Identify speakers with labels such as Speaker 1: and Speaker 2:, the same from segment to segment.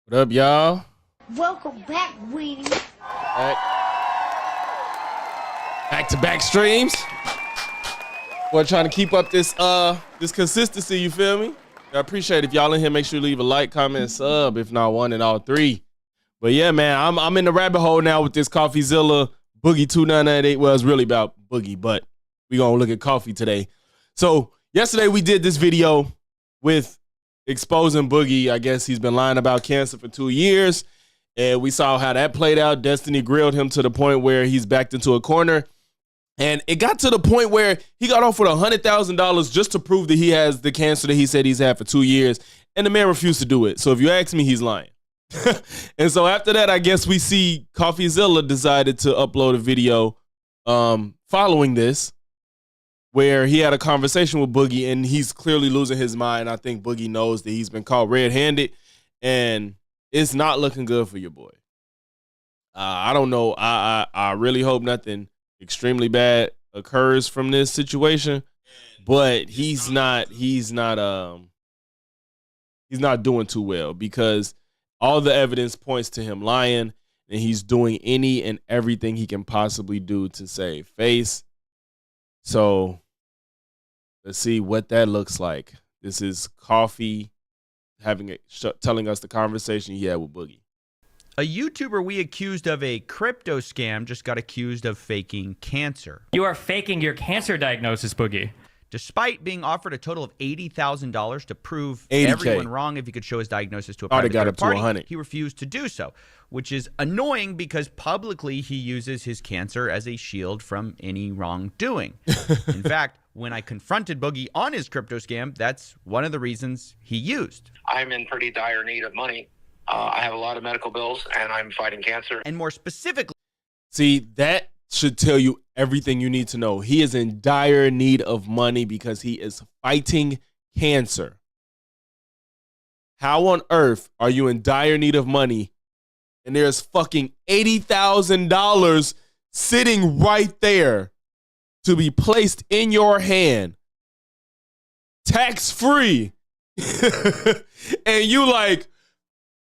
Speaker 1: What up, y'all?
Speaker 2: Welcome back, Weenie.
Speaker 1: Back to back streams. We're trying to keep up this consistency, you feel me? I appreciate it. If y'all in here, make sure you leave a like, comment, and sub, if not one and all three. But yeah, man, I'm in the rabbit hole now with this Coffeezilla Boogie2988. Well, it's really about Boogie, but we gonna look at coffee today. So yesterday we did this video with exposing Boogie. I guess he's been lying about cancer for 2 years. And we saw how that played out. Destiny grilled him to the point where he's backed into a corner. And it got to the point where he got off with $100,000 just to prove that he has the cancer that he said he's had for 2 years. And the man refused to do it. So if you ask me, he's lying. And so after that, I guess we see Coffeezilla decided to upload a video following this, where he had a conversation with Boogie, and he's clearly losing his mind. I think Boogie knows that he's been caught red-handed, and it's not looking good for your boy. I don't know. I really hope nothing extremely bad occurs from this situation, but he's not doing too well, because all the evidence points to him lying, and he's doing any and everything he can possibly do to save face. So let's see what that looks like. This is Coffee telling us the conversation he had with Boogie.
Speaker 3: A YouTuber we accused of a crypto scam just got accused of faking cancer.
Speaker 4: You are faking your cancer diagnosis, Boogie.
Speaker 3: Despite being offered a total of $80,000 to prove
Speaker 1: 80K.
Speaker 3: everyone wrong if he could show his diagnosis to a private
Speaker 1: got
Speaker 3: third
Speaker 1: up to
Speaker 3: party,
Speaker 1: 100.
Speaker 3: he refused to do so, which is annoying because publicly he uses his cancer as a shield from any wrongdoing. In fact, when I confronted Boogie on his crypto scam, that's one of the reasons he used.
Speaker 5: I'm in pretty dire need of money. I have a lot of medical bills, and I'm fighting cancer.
Speaker 3: And more specifically,
Speaker 1: See, that should tell you everything you need to know. He is in dire need of money because he is fighting cancer. How on earth are you in dire need of money and there's fucking $80,000 sitting right there to be placed in your hand, tax-free? And you like,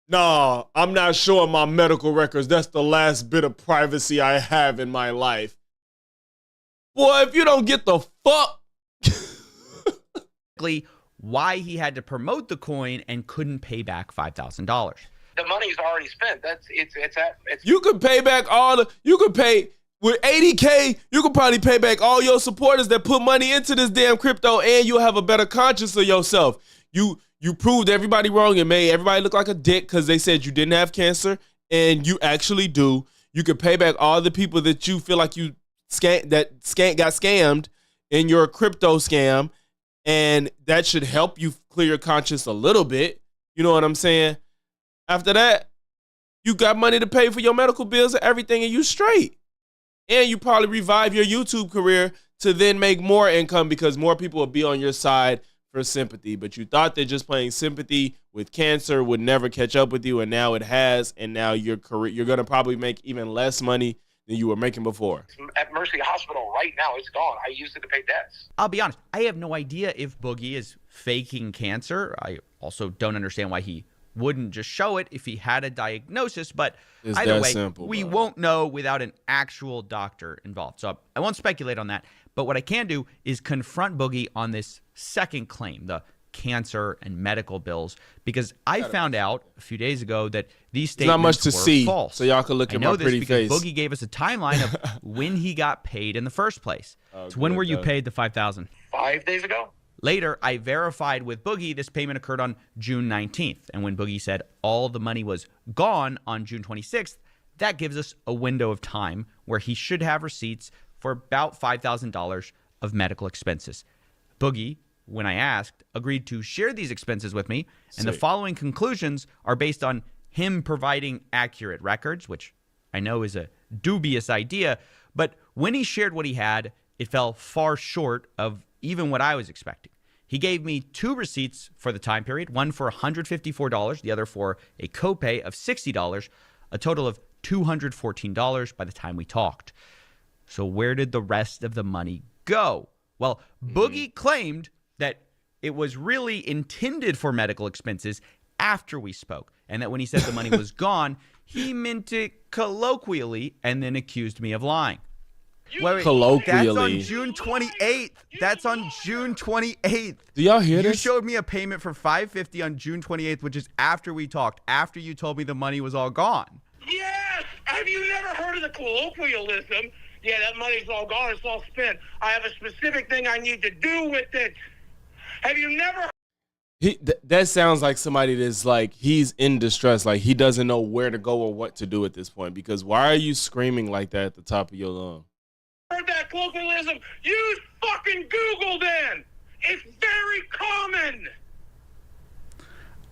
Speaker 1: nah, I'm not showing my medical records. That's the last bit of privacy I have in my life. Boy, if you don't get the fuck.
Speaker 3: why he had to promote the coin and couldn't pay back $5,000.
Speaker 5: The money's already spent.
Speaker 1: You could pay back you could pay with 80K, you could probably pay back all your supporters that put money into this damn crypto, and you'll have a better conscience of yourself. You proved everybody wrong and made everybody look like a dick because they said you didn't have cancer, and you actually do. You could pay back all the people that you feel like got scammed in your crypto scam, and that should help you clear your conscience a little bit. You know what I'm saying? After that, you got money to pay for your medical bills and everything, and you straight. And you probably revive your YouTube career to then make more income because more people will be on your side for sympathy. But you thought that just playing sympathy with cancer would never catch up with you, and now it has, and now your career, you're going to probably make even less money than you were making before.
Speaker 5: At Mercy Hospital right now, it's gone. I used it to pay debts.
Speaker 3: I'll be honest, I have no idea if Boogie is faking cancer. I also don't understand why he wouldn't just show it if he had a diagnosis, but
Speaker 1: It's
Speaker 3: either
Speaker 1: that
Speaker 3: way,
Speaker 1: simple,
Speaker 3: we
Speaker 1: bro.
Speaker 3: won't know without an actual doctor involved. So I won't speculate on that, but what I can do is confront Boogie on this second claim, the cancer and medical bills, because I found out a few days ago that these statements
Speaker 1: not much to
Speaker 3: were
Speaker 1: see,
Speaker 3: false.
Speaker 1: so y'all can look
Speaker 3: I
Speaker 1: at
Speaker 3: know
Speaker 1: my
Speaker 3: this
Speaker 1: pretty
Speaker 3: because
Speaker 1: face.
Speaker 3: Boogie gave us a timeline of when he got paid in the first place.
Speaker 4: So when were you paid the $5,000?
Speaker 5: 5 days ago?
Speaker 3: Later, I verified with Boogie this payment occurred on June 19th. And when Boogie said all the money was gone on June 26th, that gives us a window of time where he should have receipts for about $5,000 of medical expenses. Boogie, when I asked, agreed to share these expenses with me. And the
Speaker 1: Sick.
Speaker 3: following conclusions are based on him providing accurate records, which I know is a dubious idea. But when he shared what he had, it fell far short of even what I was expecting. He gave me 2 receipts for the time period, one for $154, the other for a copay of $60, a total of $214 by the time we talked. So where did the rest of the money go? Well, Boogie claimed that it was really intended for medical expenses after we spoke, and that when he said the money was gone, he meant it colloquially and then accused me of lying. Wait,
Speaker 1: Colloquially.
Speaker 3: that's on June 28th. That's on June 28th.
Speaker 1: Do y'all hear
Speaker 3: You
Speaker 1: this?
Speaker 3: showed me a payment for $550 on June 28th, which is after we talked, after you told me the money was all gone.
Speaker 5: Yes! Have you never heard of the colloquialism? Yeah, that money's all gone. It's all spent. I have a specific thing I need to do with it. Have you never?
Speaker 1: That sounds like somebody that's like, he's in distress. Like, he doesn't know where to go or what to do at this point. Because why are you screaming like that at the top of your lung?
Speaker 5: Heard that colloquialism? Use fucking Google then. It's very common.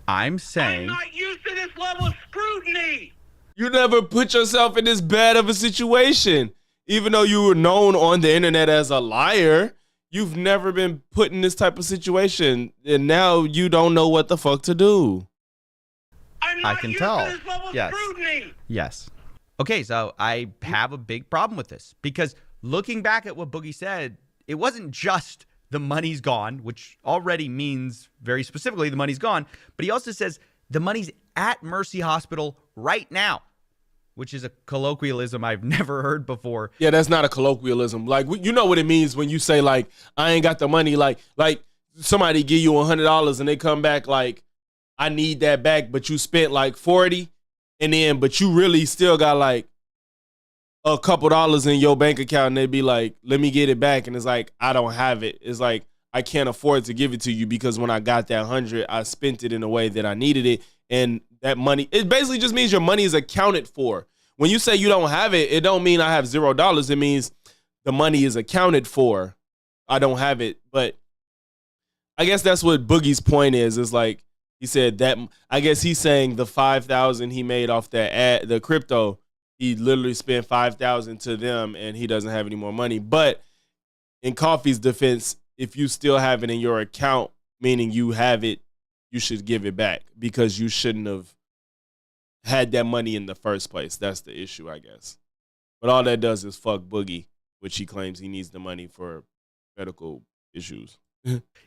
Speaker 3: I'm
Speaker 5: I'm
Speaker 3: saying...
Speaker 5: not used to this level of scrutiny.
Speaker 1: You never put yourself in this bad of a situation. Even though you were known on the internet as a liar, you've never been put in this type of situation. And now you don't know what the fuck to do.
Speaker 5: I'm not
Speaker 3: I can
Speaker 5: used
Speaker 3: tell.
Speaker 5: to this level of
Speaker 3: Yes.
Speaker 5: scrutiny.
Speaker 3: Yes. Okay, so I have a big problem with this because looking back at what Boogie said, it wasn't just the money's gone, which already means very specifically the money's gone, but he also says the money's at Mercy Hospital right now, which is a colloquialism I've never heard before.
Speaker 1: Yeah, that's not a colloquialism. Like, you know what it means when you say, like, I ain't got the money. Like somebody give you $100 and they come back like, I need that back, but you spent like 40, and then but you really still got like a couple dollars in your bank account, and they be like, let me get it back, and it's like, I don't have it. It's like, I can't afford to give it to you because when I got that 100, I spent it in a way that I needed it, and that money, it basically just means your money is accounted for. When you say you don't have it, it don't mean I have $0. It means the money is accounted for. I don't have it, but I guess that's what Boogie's point is. Is like, he said that, I guess he's saying the 5,000 he made off that the crypto, he literally spent 5,000 to them and he doesn't have any more money. But in Coffee's defense, if you still have it in your account, meaning you have it, you should give it back because you shouldn't have had that money in the first place. That's the issue, I guess. But all that does is fuck Boogie, which he claims he needs the money for medical issues.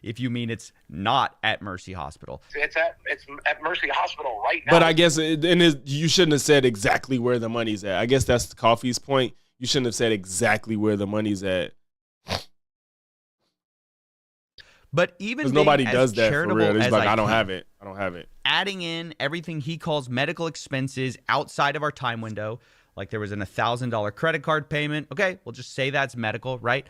Speaker 3: If you mean it's not at Mercy Hospital.
Speaker 5: It's at Mercy Hospital right now.
Speaker 1: But I guess you shouldn't have said exactly where the money's at. I guess that's Coffee's point. You shouldn't have said exactly where the money's at.
Speaker 3: But even
Speaker 1: because nobody does that for real. It's like, I don't have it. I don't have it.
Speaker 3: Adding in everything he calls medical expenses outside of our time window, like there was an $1,000 credit card payment. Okay, we'll just say that's medical, right?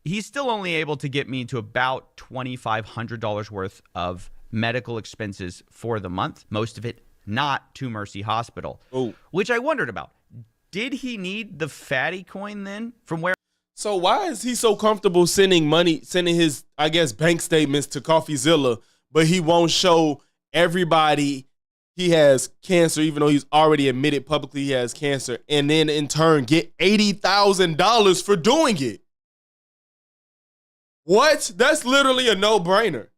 Speaker 3: He's still only able to get me to about $2,500 worth of medical expenses for the month, most of it not to Mercy Hospital, which I wondered about. Did he need the fatty coin then from where?
Speaker 1: So why is he so comfortable sending his, I guess, bank statements to Coffeezilla, but he won't show everybody he has cancer, even though he's already admitted publicly he has cancer, and then in turn get $80,000 for doing it? What? That's literally a no-brainer.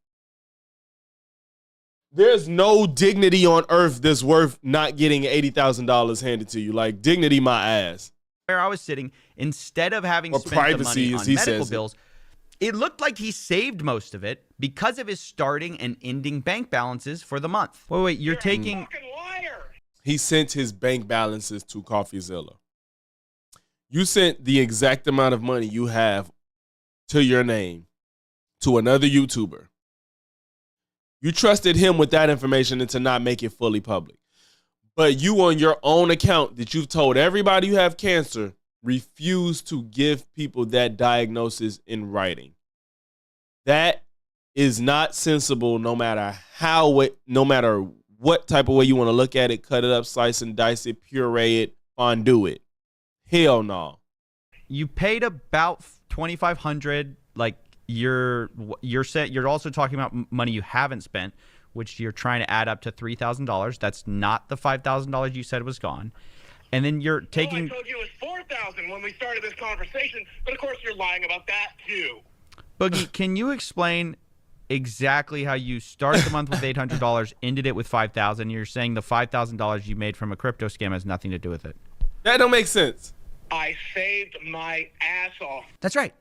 Speaker 1: There's no dignity on earth that's worth not getting $80,000 handed to you. Like, dignity my ass.
Speaker 3: Where I was sitting, instead of having
Speaker 1: Or
Speaker 3: spent
Speaker 1: privacy,
Speaker 3: the money
Speaker 1: as
Speaker 3: on
Speaker 1: he
Speaker 3: medical
Speaker 1: says
Speaker 3: bills, it looked like he saved most of it because of his starting and ending bank balances for the month. Wait, you're taking...
Speaker 5: Fucking liar.
Speaker 1: He sent his bank balances to Coffeezilla. You sent the exact amount of money you have to your name to another YouTuber. You trusted him with that information and to not make it fully public. But you on your own account that you've told everybody you have cancer, refuse to give people that diagnosis in writing. That is not sensible no matter what type of way you want to look at it, cut it up, slice and dice it, puree it, fondue it. Hell no.
Speaker 3: You paid about $2,500. Like you're also talking about money you haven't spent, which you're trying to add up to $3,000. That's not the $5,000 you said was gone. And then you're taking...
Speaker 5: I told you it was $4,000 when we started this conversation, but of course you're lying about that too.
Speaker 3: Boogie, can you explain exactly how you started the month with $800, ended it with $5,000? You're saying the $5,000 you made from a crypto scam has nothing to do with it.
Speaker 1: That don't make sense.
Speaker 5: I saved my ass off.
Speaker 3: That's right.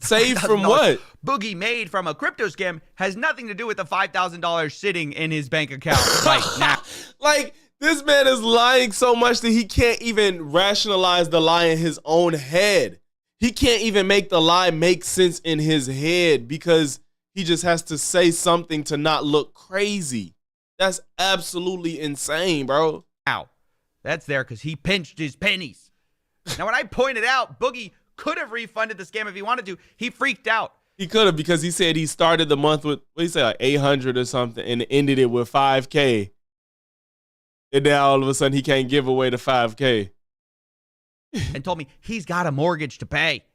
Speaker 1: Saved from what?
Speaker 3: Boogie made from a crypto scam has nothing to do with the $5,000 sitting in his bank account right now.
Speaker 1: Like, this man is lying so much that he can't even rationalize the lie in his own head. He can't even make the lie make sense in his head because he just has to say something to not look crazy. That's absolutely insane, bro.
Speaker 3: Now, that's there because he pinched his pennies. Now, when I pointed out Boogie could have refunded the scam if he wanted to, he freaked out.
Speaker 1: He could have, because he said he started the month with, what did he say, like 800 or something, and ended it with 5K. And now all of a sudden he can't give away the 5K.
Speaker 3: And told me he's got a mortgage to pay.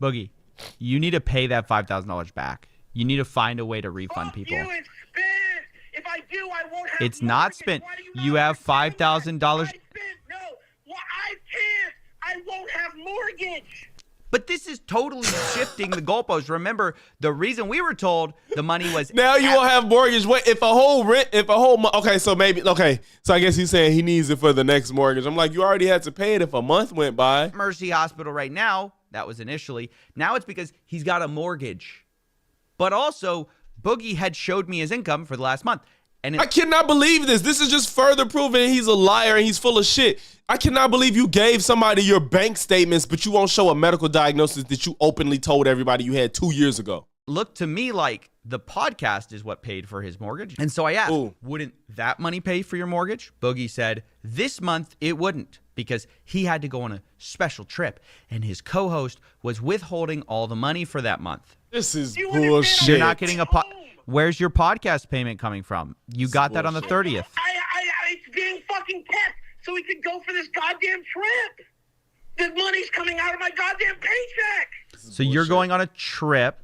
Speaker 3: Boogie, you need to pay that $5,000 back. You need to find a way to refund people.
Speaker 5: You, it's spent. If I do, I won't have
Speaker 3: It's not
Speaker 5: mortgage.
Speaker 3: spent.
Speaker 5: Why do you
Speaker 3: You
Speaker 5: not
Speaker 3: have
Speaker 5: understand that?
Speaker 3: $5,000.
Speaker 5: I spent. No, well, I can't. I won't have mortgage.
Speaker 3: But this is totally shifting the goalposts. Remember, the reason we were told the money was
Speaker 1: Now you won't have mortgage. Wait, if a whole okay, so I guess he's saying he needs it for the next mortgage. I'm like, you already had to pay it if a month went by.
Speaker 3: Mercy Hospital right now. That was initially. Now it's because he's got a mortgage. But also, Boogie had showed me his income for the last month. And
Speaker 1: I cannot believe this. This is just further proving he's a liar and he's full of shit. I cannot believe you gave somebody your bank statements, but you won't show a medical diagnosis that you openly told everybody you had 2 years ago.
Speaker 3: looked to me like the podcast is what paid for his mortgage. And so I asked, wouldn't that money pay for your mortgage? Boogie said, this month it wouldn't, because he had to go on a special trip and his co-host was withholding all the money for that month.
Speaker 1: This is bullshit.
Speaker 3: You're not getting Where's your podcast payment coming from? You got that on the 30th.
Speaker 5: It's being fucking kept so we could go for this goddamn trip. The money's coming out of my goddamn paycheck.
Speaker 3: So you're going on a trip.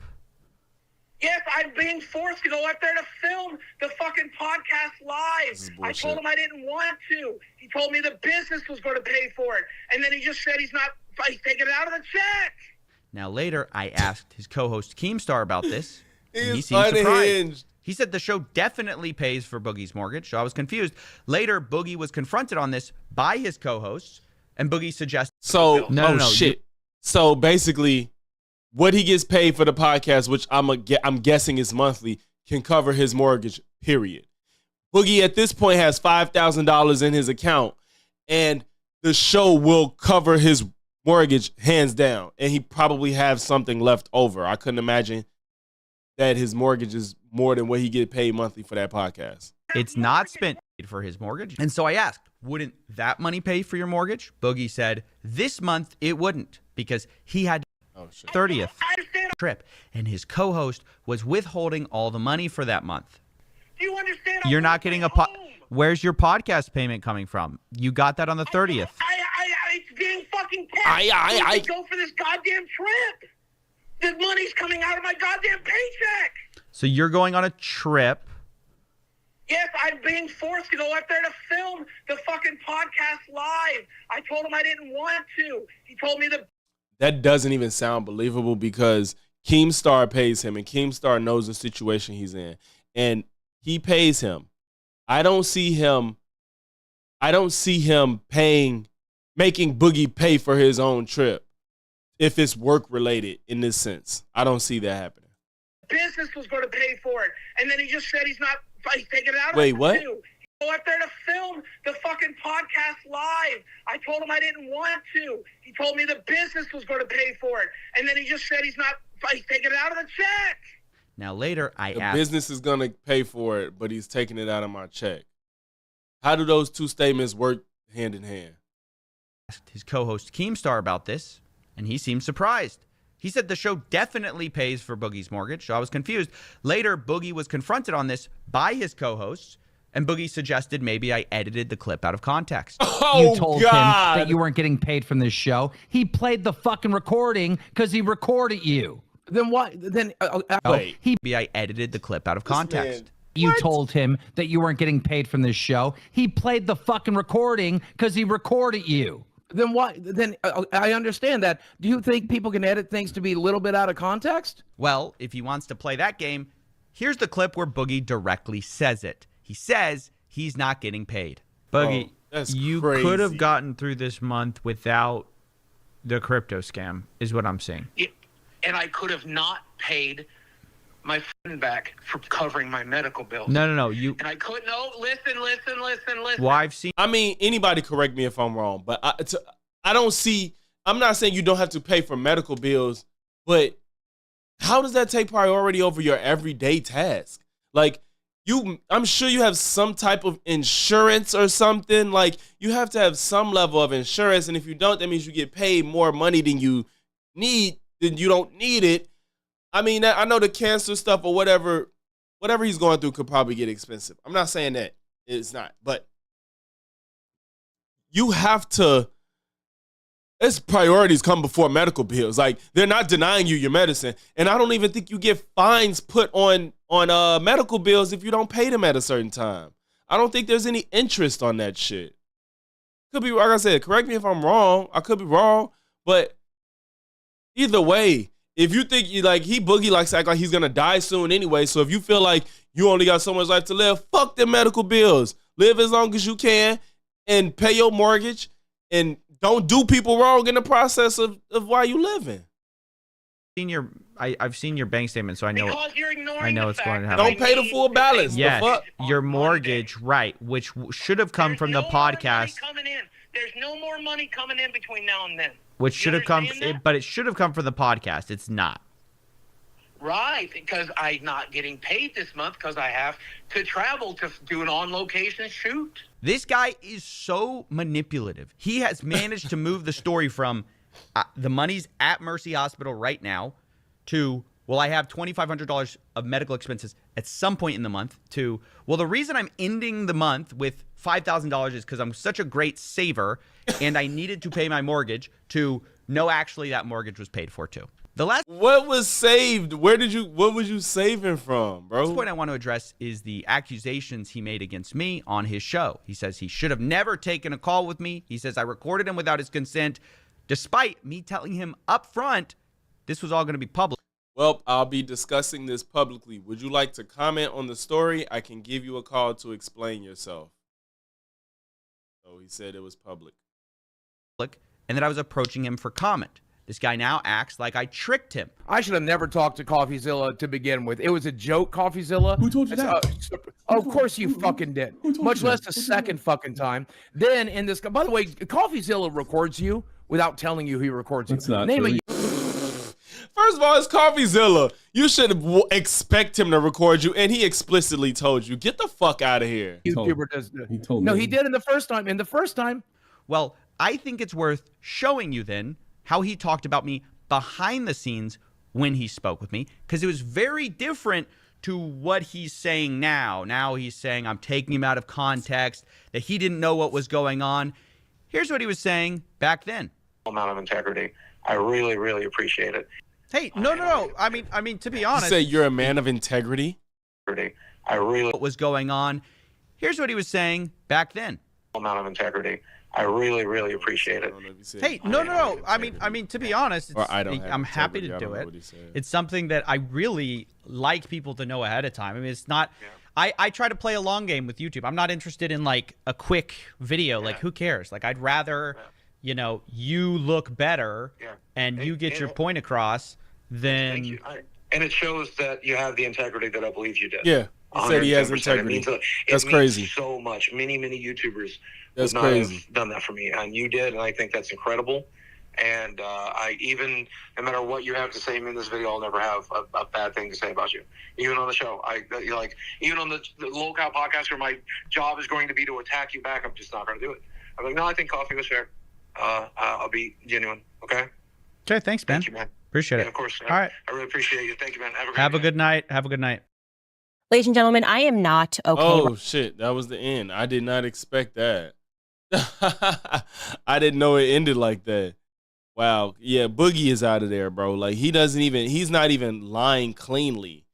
Speaker 5: Yes, I'm being forced to go up there to film the fucking podcast live. I told him I didn't want to. He told me the business was going to pay for it. And then he just said he's taking it out of the check.
Speaker 3: Now later, I asked his co-host Keemstar about this.
Speaker 1: He
Speaker 3: seemed surprised.
Speaker 1: unhinged.
Speaker 3: He said the show definitely pays for Boogie's mortgage, so I was confused. Later, Boogie was confronted on this by his co-hosts, and Boogie suggested...
Speaker 1: No, shit. So basically, what he gets paid for the podcast, which I'm guessing is monthly, can cover his mortgage, period. Boogie at this point has $5,000 in his account, and the show will cover his mortgage hands down, and he probably have something left over. I couldn't imagine that his mortgage is more than what he get paid monthly for that podcast.
Speaker 3: It's not spent for his mortgage. And so I asked, wouldn't that money pay for your mortgage? Boogie said, this month it wouldn't, because he had 30th trip, and his co-host was withholding all the money for that month.
Speaker 5: Do you understand?
Speaker 3: You're not getting Where's your podcast payment coming from? You got that on the 30th.
Speaker 5: It's being fucking kept. We go for this goddamn trip. The money's coming out of my goddamn paycheck.
Speaker 3: So you're going on a trip.
Speaker 5: Yes, I'm being forced to go up there to film the fucking podcast live. I told him I didn't want to. He told me
Speaker 1: That doesn't even sound believable, because Keemstar pays him, and Keemstar knows the situation he's in, and he pays him. I don't see him making Boogie pay for his own trip if it's work related in this sense. I don't see that happening.
Speaker 5: business was going to pay for it. And then he just said he's taking it out of
Speaker 1: Wait,
Speaker 5: it
Speaker 1: what?
Speaker 5: too. Go up there to film the fucking podcast live. I told him I didn't want to. He told me the business was going to pay for it. And then he just said he's taking it out of the check.
Speaker 3: Now later, I asked...
Speaker 1: The business is going to pay for it, but he's taking it out of my check. How do those two statements work hand in hand?
Speaker 3: Asked his co-host Keemstar about this, and he seemed surprised. He said the show definitely pays for Boogie's mortgage, so I was confused. Later, Boogie was confronted on this by his co-hosts, and Boogie suggested maybe I edited the clip out of context.
Speaker 1: Oh,
Speaker 6: you told him that you weren't getting paid from this show. He played the fucking recording because he recorded you.
Speaker 7: Then what? Then
Speaker 1: wait.
Speaker 3: Maybe I edited the clip out of context.
Speaker 6: You told him that you weren't getting paid from this show. He played the fucking recording because he recorded you.
Speaker 7: Then what? Then I understand that. Do you think people can edit things to be a little bit out of context?
Speaker 3: Well, if he wants to play that game, here's the clip where Boogie directly says it. He says he's not getting paid.
Speaker 4: Boogie,
Speaker 1: that's
Speaker 4: you
Speaker 1: crazy.
Speaker 4: could have gotten through this month without the crypto scam, is what I'm saying.
Speaker 5: and I could have not paid my friend back for covering my medical bills.
Speaker 3: No. You.
Speaker 5: And I couldn't. No, listen.
Speaker 3: Well, I've seen.
Speaker 1: I mean, anybody correct me if I'm wrong, but I don't see. I'm not saying you don't have to pay for medical bills, but how does that take priority over your everyday task? Like, I'm sure you have some type of insurance or something. Like, you have to have some level of insurance, and if you don't, that means you get paid more money than you need, then you don't need it. I mean, I know the cancer stuff or whatever he's going through could probably get expensive. I'm not saying that it's not, but you have to. Its priorities come before medical bills. Like, they're not denying you your medicine, and I don't even think you get fines put on medical bills if you don't pay them at a certain time. I don't think there's any interest on that shit. Could be, like I said, correct me if I'm wrong. I could be wrong, but either way, if you think Boogie likes to act like he's gonna die soon anyway, so if you feel like you only got so much life to live, fuck them medical bills. Live as long as you can and pay your mortgage and don't do people wrong in the process of while you living.
Speaker 3: I've seen your bank statement, so I know.
Speaker 5: Because you're ignoring
Speaker 3: I know
Speaker 5: the
Speaker 3: it's
Speaker 5: fact
Speaker 3: going to
Speaker 5: that
Speaker 3: happen.
Speaker 1: Don't pay the full balance.
Speaker 3: Yes,
Speaker 1: The fuck?
Speaker 3: your mortgage, right, which should have come from the podcast.
Speaker 5: There's no more money coming in between now and then.
Speaker 3: Which should have come,
Speaker 5: understand that?
Speaker 3: but it should have come from the podcast. It's not.
Speaker 5: Right, because I'm not getting paid this month because I have to travel to do an on-location shoot.
Speaker 3: This guy is so manipulative. He has managed to move the story from the money's at Mercy Hospital right now to, well, I have $2,500 of medical expenses at some point in the month to, well, the reason I'm ending the month with $5,000 is because I'm such a great saver and I needed to pay my mortgage to, no, actually that mortgage was paid for too.
Speaker 1: What was saved? What was you saving from, bro?
Speaker 3: The point I want to address is the accusations he made against me on his show. He says he should have never taken a call with me. He says I recorded him without his consent, despite me telling him up front this was all going to be public.
Speaker 1: Well, I'll be discussing this publicly. Would you like to comment on the story? I can give you a call to explain yourself. So he said it was public.
Speaker 3: And that I was approaching him for comment. This guy now acts like I tricked him.
Speaker 7: I should have never talked to Coffeezilla to begin with. It was a joke, Coffeezilla.
Speaker 8: Who told you that?
Speaker 7: Of course you fucking did. Much less the second fucking time. Then in this, by the way, Coffeezilla records you without telling you he records you.
Speaker 8: That's not
Speaker 7: Name
Speaker 8: true.
Speaker 1: First of all, it's Coffeezilla. You should expect him to record you, and he explicitly told you, get the fuck out of here.
Speaker 7: YouTuber does.
Speaker 8: He told me.
Speaker 7: No, he did in the first time. In the first time.
Speaker 3: Well, I think it's worth showing you then how he talked about me behind the scenes when he spoke with me, because it was very different to what he's saying now. Now he's saying I'm taking him out of context, that he didn't know what was going on. Here's what he was saying back then.
Speaker 5: Amount of integrity. I really, really appreciate it.
Speaker 3: Hey, no. I mean, to be honest,
Speaker 1: You say you're a man of integrity?
Speaker 5: I really
Speaker 3: what was going on. Here's what he was saying back then.
Speaker 5: amount of integrity. I really, really appreciate it.
Speaker 3: Hey, no. I mean, to be honest, I'm happy to do it. It's something that I really like people to know ahead of time. I mean, it's not. Yeah. I try to play a long game with YouTube. I'm not interested in like a quick video. Like, who cares? Like, I'd rather, you look better and you get your point across than.
Speaker 5: Thank you. And it shows that you have the integrity that I believe you did.
Speaker 1: Yeah, he said he has integrity. That's crazy.
Speaker 5: So much. Many YouTubers
Speaker 1: that's
Speaker 5: would not
Speaker 1: crazy.
Speaker 5: have done that for me, and you did, and I think that's incredible. And I even, no matter what you have to say in this video, I'll never have a bad thing to say about you. Even on the show, even on the Low Cow podcast, where my job is going to be to attack you back, I'm just not going to do it. I'm like, no, I think coffee was fair. I'll be genuine. Okay.
Speaker 3: Okay. Thanks, man.
Speaker 5: Thank you, man.
Speaker 3: Appreciate it.
Speaker 5: Of course.
Speaker 3: All right.
Speaker 5: I really appreciate you. Thank you, man.
Speaker 3: Have a good night. Have a good night.
Speaker 9: Ladies and gentlemen, I am not okay.
Speaker 1: Oh, shit. That was the end. I did not expect that. I didn't know it ended like that. Wow. Yeah, Boogie is out of there, bro. Like, he's not even lying cleanly.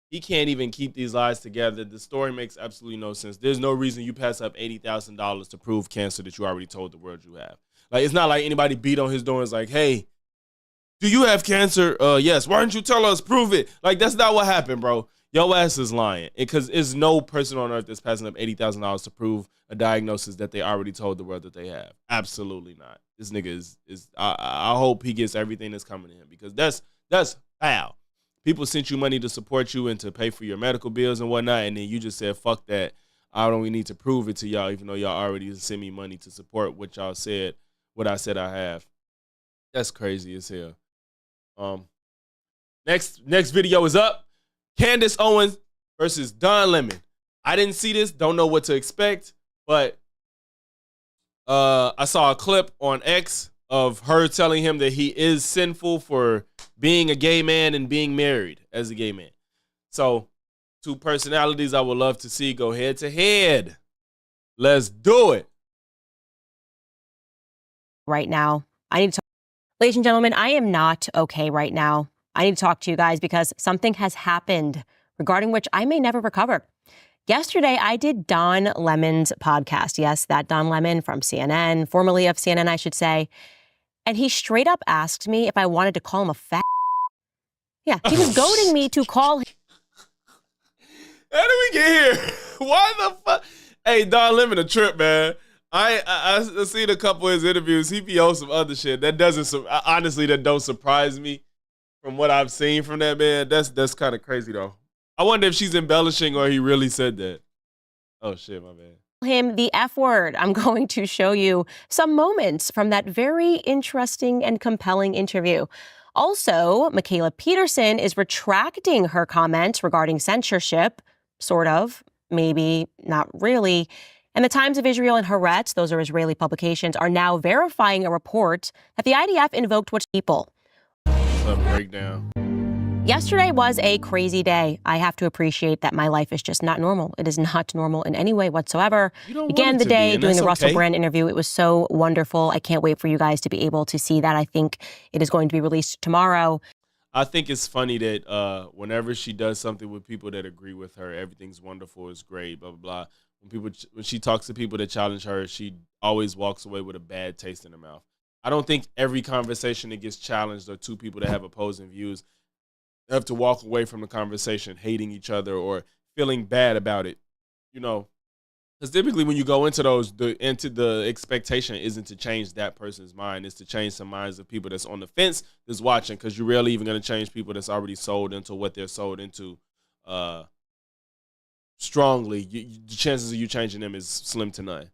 Speaker 1: He can't even keep these lies together. The story makes absolutely no sense. There's no reason you pass up $80,000 to prove cancer that you already told the world you have. Like, it's not like anybody beat on his door and is like, hey, do you have cancer? Yes. Why don't you tell us? Prove it. Like, that's not what happened, bro. Your ass is lying. Because there's no person on earth that's passing up $80,000 to prove a diagnosis that they already told the world that they have. Absolutely not. This nigga is I hope he gets everything that's coming to him, because that's That's foul. People sent you money to support you and to pay for your medical bills and whatnot, and then you just said, fuck that. I don't even need to prove it to y'all, even though y'all already sent me money to support what y'all said, what I said I have. That's crazy as hell. Next video is up. Candace Owens versus Don Lemon. I didn't see this, don't know what to expect, but I saw a clip on X of her telling him that he is sinful for being a gay man and being married as a gay man. So, two personalities I would love to see go head to head. Let's do it.
Speaker 9: Right now, I need to talk. Ladies and gentlemen, I am not okay right now. I need to talk to you guys because something has happened regarding which I may never recover. Yesterday, I did Don Lemon's podcast. Yes, that Don Lemon from CNN, formerly of CNN, I should say. And he straight up asked me if I wanted to call him a fat. Yeah, he was goading me to call him.
Speaker 1: How did we get here? Why the fuck? Hey, Don Lemon a trip, man. I seen a couple of his interviews. He be on some other shit. That doesn't, honestly, that don't surprise me from what I've seen from that man. That's kind of crazy, though. I wonder if she's embellishing or he really said that. Oh, shit, my bad.
Speaker 9: Him the F word. I'm going to show you some moments from that very interesting and compelling interview. Also, Michaela Peterson is retracting her comments regarding censorship, sort of, maybe not really. And the Times of Israel and Haaretz, those are Israeli publications, are now verifying a report that the IDF invoked which people.
Speaker 1: A breakdown.
Speaker 9: Yesterday was a crazy day. I have to appreciate that my life is just not normal. It is not normal in any way whatsoever. Began the day doing the Russell Brand interview. It was so wonderful. I can't wait for you guys to be able to see that. I think it is going to be released tomorrow.
Speaker 1: I think it's funny that whenever she does something with people that agree with her, everything's wonderful, it's great, blah, blah, blah. When she talks to people that challenge her, she always walks away with a bad taste in her mouth. I don't think every conversation that gets challenged or two people that have opposing views have to walk away from the conversation hating each other or feeling bad about it, you know, because typically when you go into those, the expectation isn't to change that person's mind, it's to change some minds of people that's on the fence that's watching, because you're rarely even going to change people that's already sold into what they're sold into strongly. The chances of you changing them is slim to none.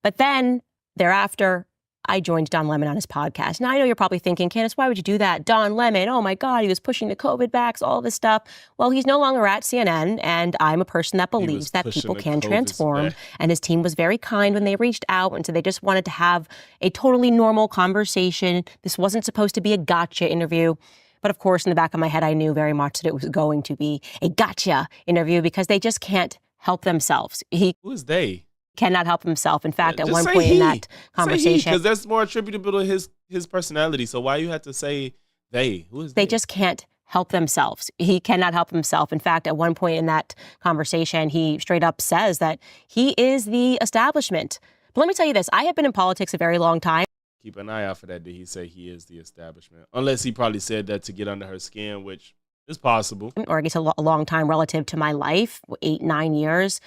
Speaker 9: But then thereafter, I joined Don Lemon on his podcast. Now, I know you're probably thinking, Candace, why would you do that? Don Lemon, oh my God, he was pushing the COVID backs, all this stuff. Well, he's no longer at CNN, and I'm a person that believes that people can transform. And his team was very kind when they reached out, and so they just wanted to have a totally normal conversation. This wasn't supposed to be a gotcha interview. But of course, in the back of my head, I knew very much that it was going to be a gotcha interview because they just can't help themselves. Who
Speaker 1: is they?
Speaker 9: Cannot help himself. In fact, at one point in that conversation,
Speaker 1: because that's more attributable to his personality. So why you have to say they? Who is they?
Speaker 9: They just can't help themselves. He cannot help himself. In fact, at one point in that conversation, he straight up says that he is the establishment. But let me tell you this: I have been in politics a very long time.
Speaker 1: Keep an eye out for that. Did he say he is the establishment? Unless he probably said that to get under her skin, which is possible.
Speaker 9: Or I guess a long time relative to my life, 8-9 years.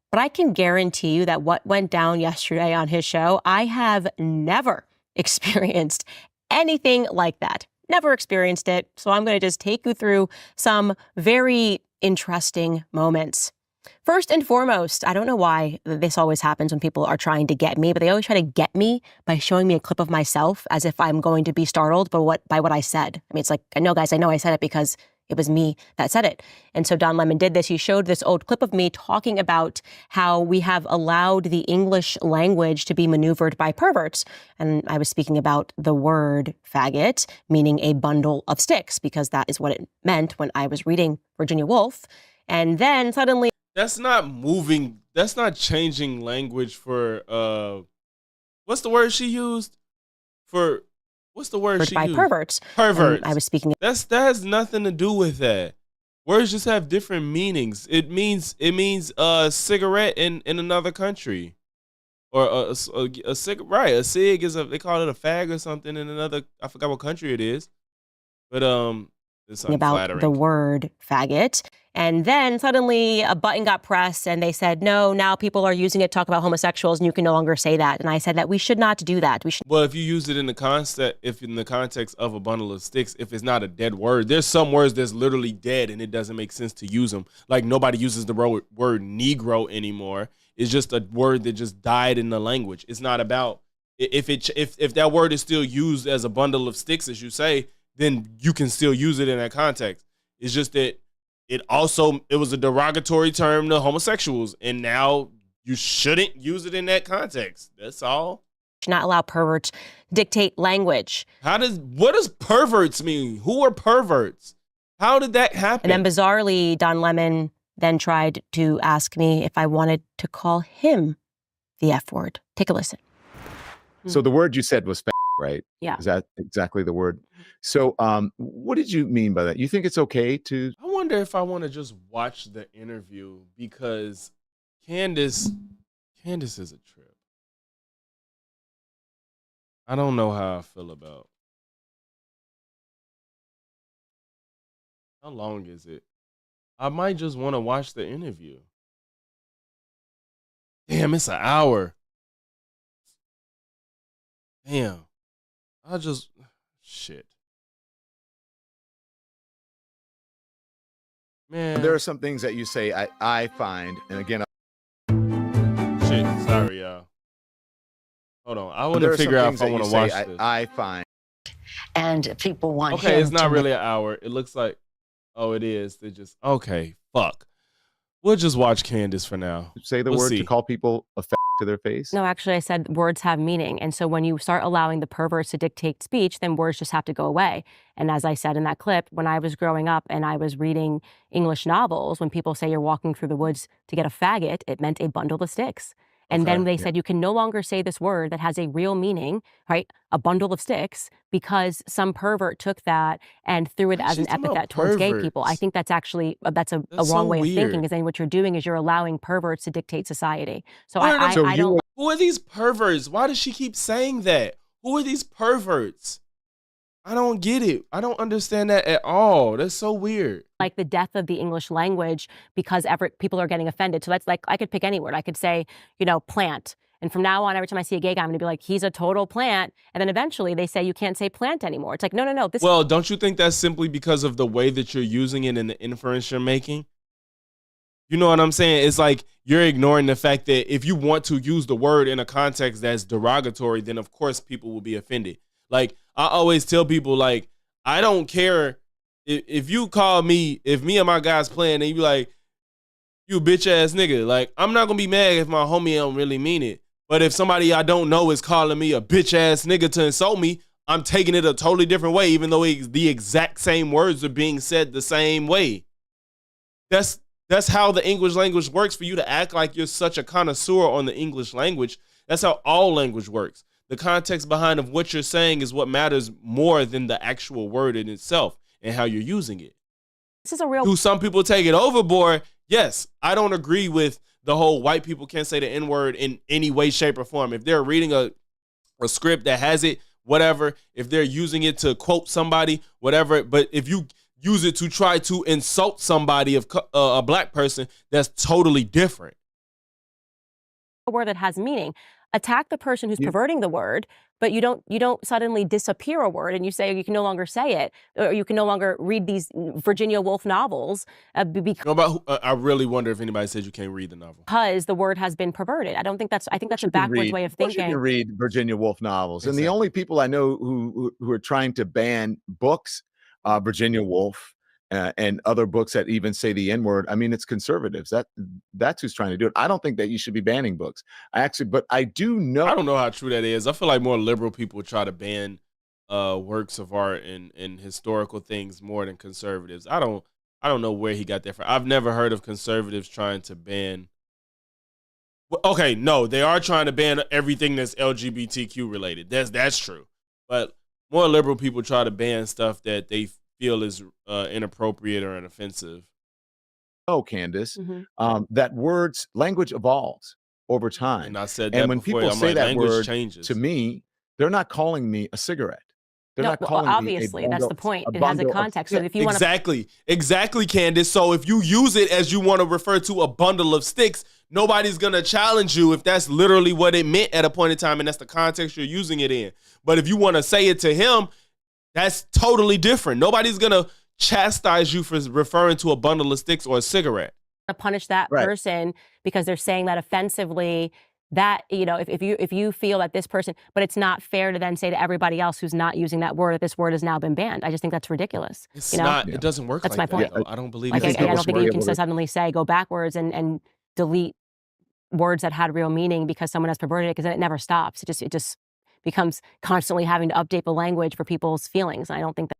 Speaker 9: But I can guarantee you that what went down yesterday on his show, I have never experienced anything like that. Never experienced it. So I'm going to just take you through some very interesting moments. First and foremost, I don't know why this always happens when people are trying to get me, but they always try to get me by showing me a clip of myself as if I'm going to be startled by what I said. I mean, it's like, I know, guys, I know I said it because it was me that said it. And so Don Lemon did this. He showed this old clip of me talking about how we have allowed the English language to be maneuvered by perverts. And I was speaking about the word faggot, meaning a bundle of sticks, because that is what it meant when I was reading Virginia Woolf. And then suddenly...
Speaker 1: That's not moving. That's not changing language for, what's the word she used? What's the word she
Speaker 9: by
Speaker 1: used?
Speaker 9: Perverts.
Speaker 1: Perverts.
Speaker 9: I was speaking.
Speaker 1: That has nothing to do with that. Words just have different meanings. It means cigarette in another country, or a cig. Right, a cig is they call it a fag or something in another. I forgot what country it is, but it's
Speaker 9: about
Speaker 1: unflattering.
Speaker 9: The word faggot. And then suddenly a button got pressed and they said, no, now people are using it to talk about homosexuals and you can no longer say that. And I said that we should not do that. We should.
Speaker 1: Well, if you use it in the context of a bundle of sticks, if it's not a dead word, there's some words that's literally dead and it doesn't make sense to use them. Like nobody uses the word Negro anymore. It's just a word that just died in the language. It's not about if that word is still used as a bundle of sticks, as you say, then you can still use it in that context. It's just that it was a derogatory term to homosexuals, and now you shouldn't use it in that context. That's all.
Speaker 9: Should not allow perverts dictate language.
Speaker 1: What does perverts mean? Who are perverts? How did that happen?
Speaker 9: And then bizarrely, Don Lemon then tried to ask me if I wanted to call him the F word. Take a listen.
Speaker 8: So the word you said was right?
Speaker 9: Yeah.
Speaker 8: Is that exactly the word? So what did you mean by that? You think it's okay to?
Speaker 1: I wonder if I want to just watch the interview because Candace is a trip. I don't know how I feel about. How long is it? I might just want to watch the interview. Damn, it's an hour. Damn. Shit. Man.
Speaker 8: There are some things that you say I find, and again,
Speaker 1: shit, sorry, y'all. Hold on. I want to figure out if I want to watch this.
Speaker 8: I find.
Speaker 10: And people want
Speaker 1: okay, it's not really an hour. It looks like, oh, it is. They just, okay, fuck. We'll just watch Candace for now.
Speaker 8: Say the word to call people a to their face?
Speaker 9: No, actually, I said words have meaning. And so when you start allowing the perverts to dictate speech, then words just have to go away. And as I said in that clip, when I was growing up and I was reading English novels, when people say you're walking through the woods to get a faggot, it meant a bundle of sticks. And then they said you can no longer say this word that has a real meaning, right? A bundle of sticks, because some pervert took that and threw it as an epithet towards gay people. I think that's actually, that's a wrong way of thinking, because then what you're doing is you're allowing perverts to dictate society. So I don't.
Speaker 1: Who are these perverts? Why does she keep saying that? Who are these perverts? I don't get it. I don't understand that at all. That's so weird.
Speaker 9: Like the death of the English language because people are getting offended. So that's like, I could pick any word. I could say, plant. And from now on, every time I see a gay guy, I'm gonna be like, he's a total plant. And then eventually they say you can't say plant anymore. It's like, no.
Speaker 1: Well, don't you think that's simply because of the way that you're using it and the inference you're making? You know what I'm saying? It's like you're ignoring the fact that if you want to use the word in a context that's derogatory, then of course people will be offended. Like, I always tell people, like, I don't care if you call me, if me and my guys playing and you be like, you bitch ass nigga. Like, I'm not gonna be mad if my homie don't really mean it. But if somebody I don't know is calling me a bitch ass nigga to insult me, I'm taking it a totally different way, even though the exact same words are being said the same way. That's how the English language works. For you to act like you're such a connoisseur on the English language, that's how all language works. The context behind of what you're saying is what matters more than the actual word in itself and how you're using it.
Speaker 9: This is a real.
Speaker 1: Do some people take it overboard? Yes. I don't agree with the whole white people can't say the N-word in any way, shape, or form. If they're reading a script that has it, whatever. If they're using it to quote somebody, whatever. But if you use it to try to insult somebody, of a black person, that's totally different.
Speaker 9: A word that has meaning. Attack the person who's perverting the word, but you don't suddenly disappear a word and you say you can no longer say it, or you can no longer read these Virginia Woolf novels
Speaker 1: I really wonder if anybody says you can't read the novel
Speaker 9: because the word has been perverted. I think that's a backwards way of thinking.
Speaker 8: You can read Virginia Woolf novels, exactly. And the only people I know who are trying to ban books, Virginia Woolf. And other books that even say the N-word. I mean, it's conservatives. That's who's trying to do it. I don't think that you should be banning books. But I do know.
Speaker 1: I don't know how true that is. I feel like more liberal people try to ban works of art and historical things more than conservatives. I don't know where he got that from. I've never heard of conservatives trying to ban. Okay, no, they are trying to ban everything that's LGBTQ related. That's true. But more liberal people try to ban stuff that they feel is inappropriate or offensive.
Speaker 8: Oh, Candace, that language evolves over time.
Speaker 1: And I said that
Speaker 8: and when
Speaker 1: before,
Speaker 8: people say that word
Speaker 1: changes.
Speaker 8: to me, they're not calling me a cigarette. They're
Speaker 9: No,
Speaker 8: not
Speaker 9: well,
Speaker 8: calling me a
Speaker 9: obviously, that's
Speaker 8: bundle-
Speaker 9: the point.
Speaker 8: a
Speaker 9: It has a
Speaker 8: bundle of
Speaker 9: context. So
Speaker 8: sticks.
Speaker 9: if you want to,
Speaker 1: Exactly, Candace. So if you use it as you want to refer to a bundle of sticks, nobody's gonna challenge you if that's literally what it meant at a point in time, and that's the context you're using it in. But if you want to say it to him, that's totally different. Nobody's gonna chastise you for referring to a bundle of sticks or a cigarette.
Speaker 9: punish that
Speaker 8: Right.
Speaker 9: person because they're saying that offensively, that, you know, if you feel that this person, but it's not fair to then say to everybody else who's not using that word that this word has now been banned. I just think that's ridiculous.
Speaker 1: It's
Speaker 9: you know?
Speaker 1: not. It doesn't work.
Speaker 9: That's
Speaker 1: like
Speaker 9: my
Speaker 1: that,
Speaker 9: point.
Speaker 1: though. I don't believe.
Speaker 9: Like,
Speaker 1: it's
Speaker 9: I don't
Speaker 1: supposed to
Speaker 9: think you
Speaker 1: work.
Speaker 9: can so suddenly say go backwards and delete words that had real meaning because someone has perverted it, because then it never stops. It just becomes constantly having to update the language for people's feelings. I don't think that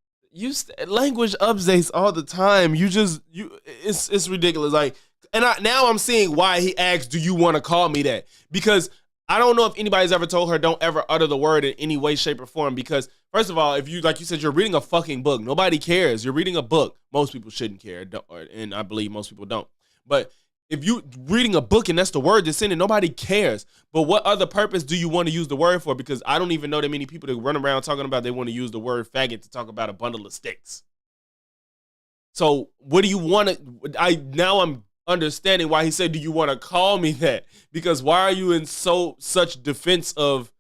Speaker 1: Language updates all the time. It's ridiculous. Like, and now I'm seeing why he asked, "Do you want to call me that?" Because I don't know if anybody's ever told her don't ever utter the word in any way, shape, or form. Because first of all, if you, like you said, you're reading a fucking book. Nobody cares. You're reading a book. Most people shouldn't care, and I believe most people don't. But if you reading a book and that's the word that's in it, nobody cares. But what other purpose do you want to use the word for? Because I don't even know that many people that run around talking about they want to use the word faggot to talk about a bundle of sticks. So what do you want to? Now I'm understanding why he said, "Do you want to call me that?" Because why are you in such defense of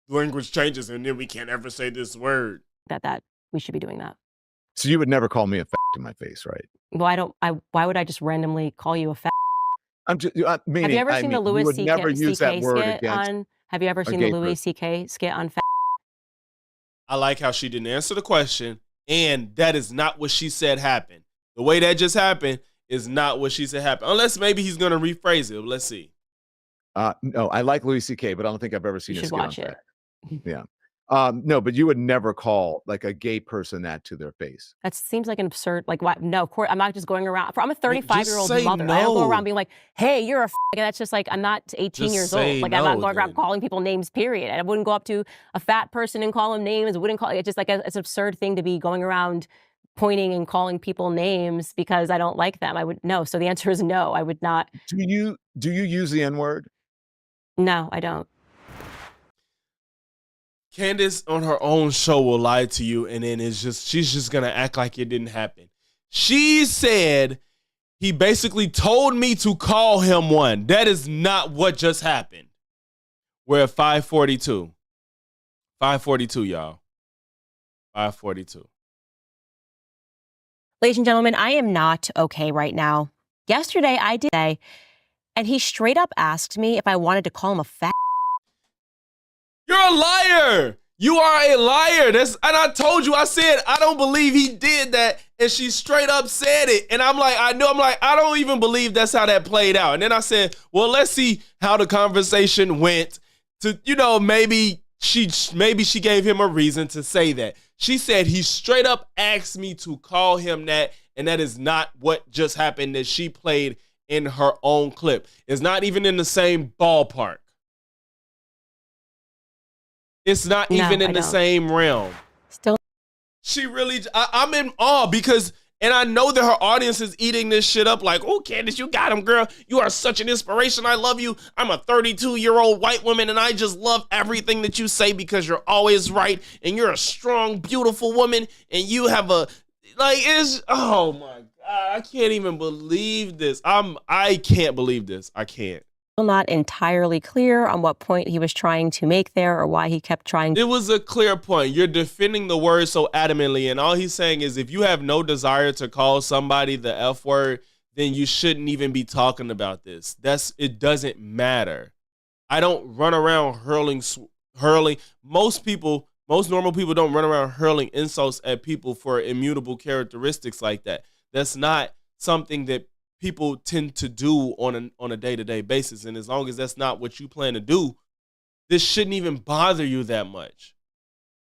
Speaker 1: language changes and then we can't ever say this word?
Speaker 9: that we should be doing that.
Speaker 8: So you would never call me a fat to my face, right?
Speaker 9: Well, why would I just randomly call you a fat?
Speaker 8: I'm just
Speaker 9: Have
Speaker 8: meaning.
Speaker 9: you ever seen the
Speaker 8: you
Speaker 9: Louis
Speaker 8: would never use that
Speaker 9: C.K.
Speaker 8: word
Speaker 9: skit
Speaker 8: against.
Speaker 9: on? Have you ever seen the
Speaker 8: gay
Speaker 9: Louis
Speaker 8: person.
Speaker 9: C.K. skit on fat?
Speaker 1: I like how she didn't answer the question, and that is not what she said happened. The way that just happened is not what she said happened. Unless maybe he's gonna rephrase it. Let's see.
Speaker 8: No, I like Louis C.K., but I don't think I've ever seen
Speaker 9: You
Speaker 8: a
Speaker 9: should
Speaker 8: skit on
Speaker 9: watch it.
Speaker 8: that. Yeah. No, but you would never call like a gay person that to their face.
Speaker 9: That seems like an absurd, like, what? No, of course, I'm not just going around. I'm a 35-year-old
Speaker 1: say
Speaker 9: mother. I don't go
Speaker 1: no.
Speaker 9: around being like, hey, you're a f-. That's just like, I'm not 18
Speaker 1: Just
Speaker 9: years old.
Speaker 1: say
Speaker 9: Like, I'm not
Speaker 1: no,
Speaker 9: going around
Speaker 1: then.
Speaker 9: calling people names, period. I wouldn't go up to a fat person and call them names. I wouldn't call it. Just like, it's an absurd thing to be going around pointing and calling people names because I don't like them. I would, no. So the answer is no, I would not.
Speaker 8: Do you use the N-word?
Speaker 9: No, I don't.
Speaker 1: Candace on her own show will lie to you, and then she's just gonna act like it didn't happen. She said he basically told me to call him one. That is not what just happened. We're at 5:42. 5:42, y'all. 5:42.
Speaker 9: Ladies and gentlemen, I am not okay right now. Yesterday I did, and he straight up asked me if I wanted to call him a fat.
Speaker 1: You're a liar. You are a liar. And I told you, I said, I don't believe he did that. And she straight up said it. And I'm like, I don't even believe that's how that played out. And then I said, well, let's see how the conversation went to, maybe she gave him a reason to say that. She said he straight up asked me to call him that. And that is not what just happened that she played in her own clip. It's not even in the same ballpark. It's not even in the same realm.
Speaker 9: Still,
Speaker 1: she really, I'm in awe because, and I know that her audience is eating this shit up like, oh, Candace, you got him, girl. You are such an inspiration. I love you. I'm a 32-year-old white woman, and I just love everything that you say because you're always right, and you're a strong, beautiful woman, and you have oh my God, I can't even believe this. I can't believe this. I can't.
Speaker 9: not entirely clear on what point he was trying to make there or why he kept trying.
Speaker 1: It was a clear point. You're defending the word so adamantly, and all he's saying is if you have no desire to call somebody the F word, then you shouldn't even be talking about this. It doesn't matter. I don't run around hurling. Most normal people don't run around hurling insults at people for immutable characteristics like that. That's not something that people tend to do on a day-to-day basis. And as long as that's not what you plan to do, this shouldn't even bother you that much.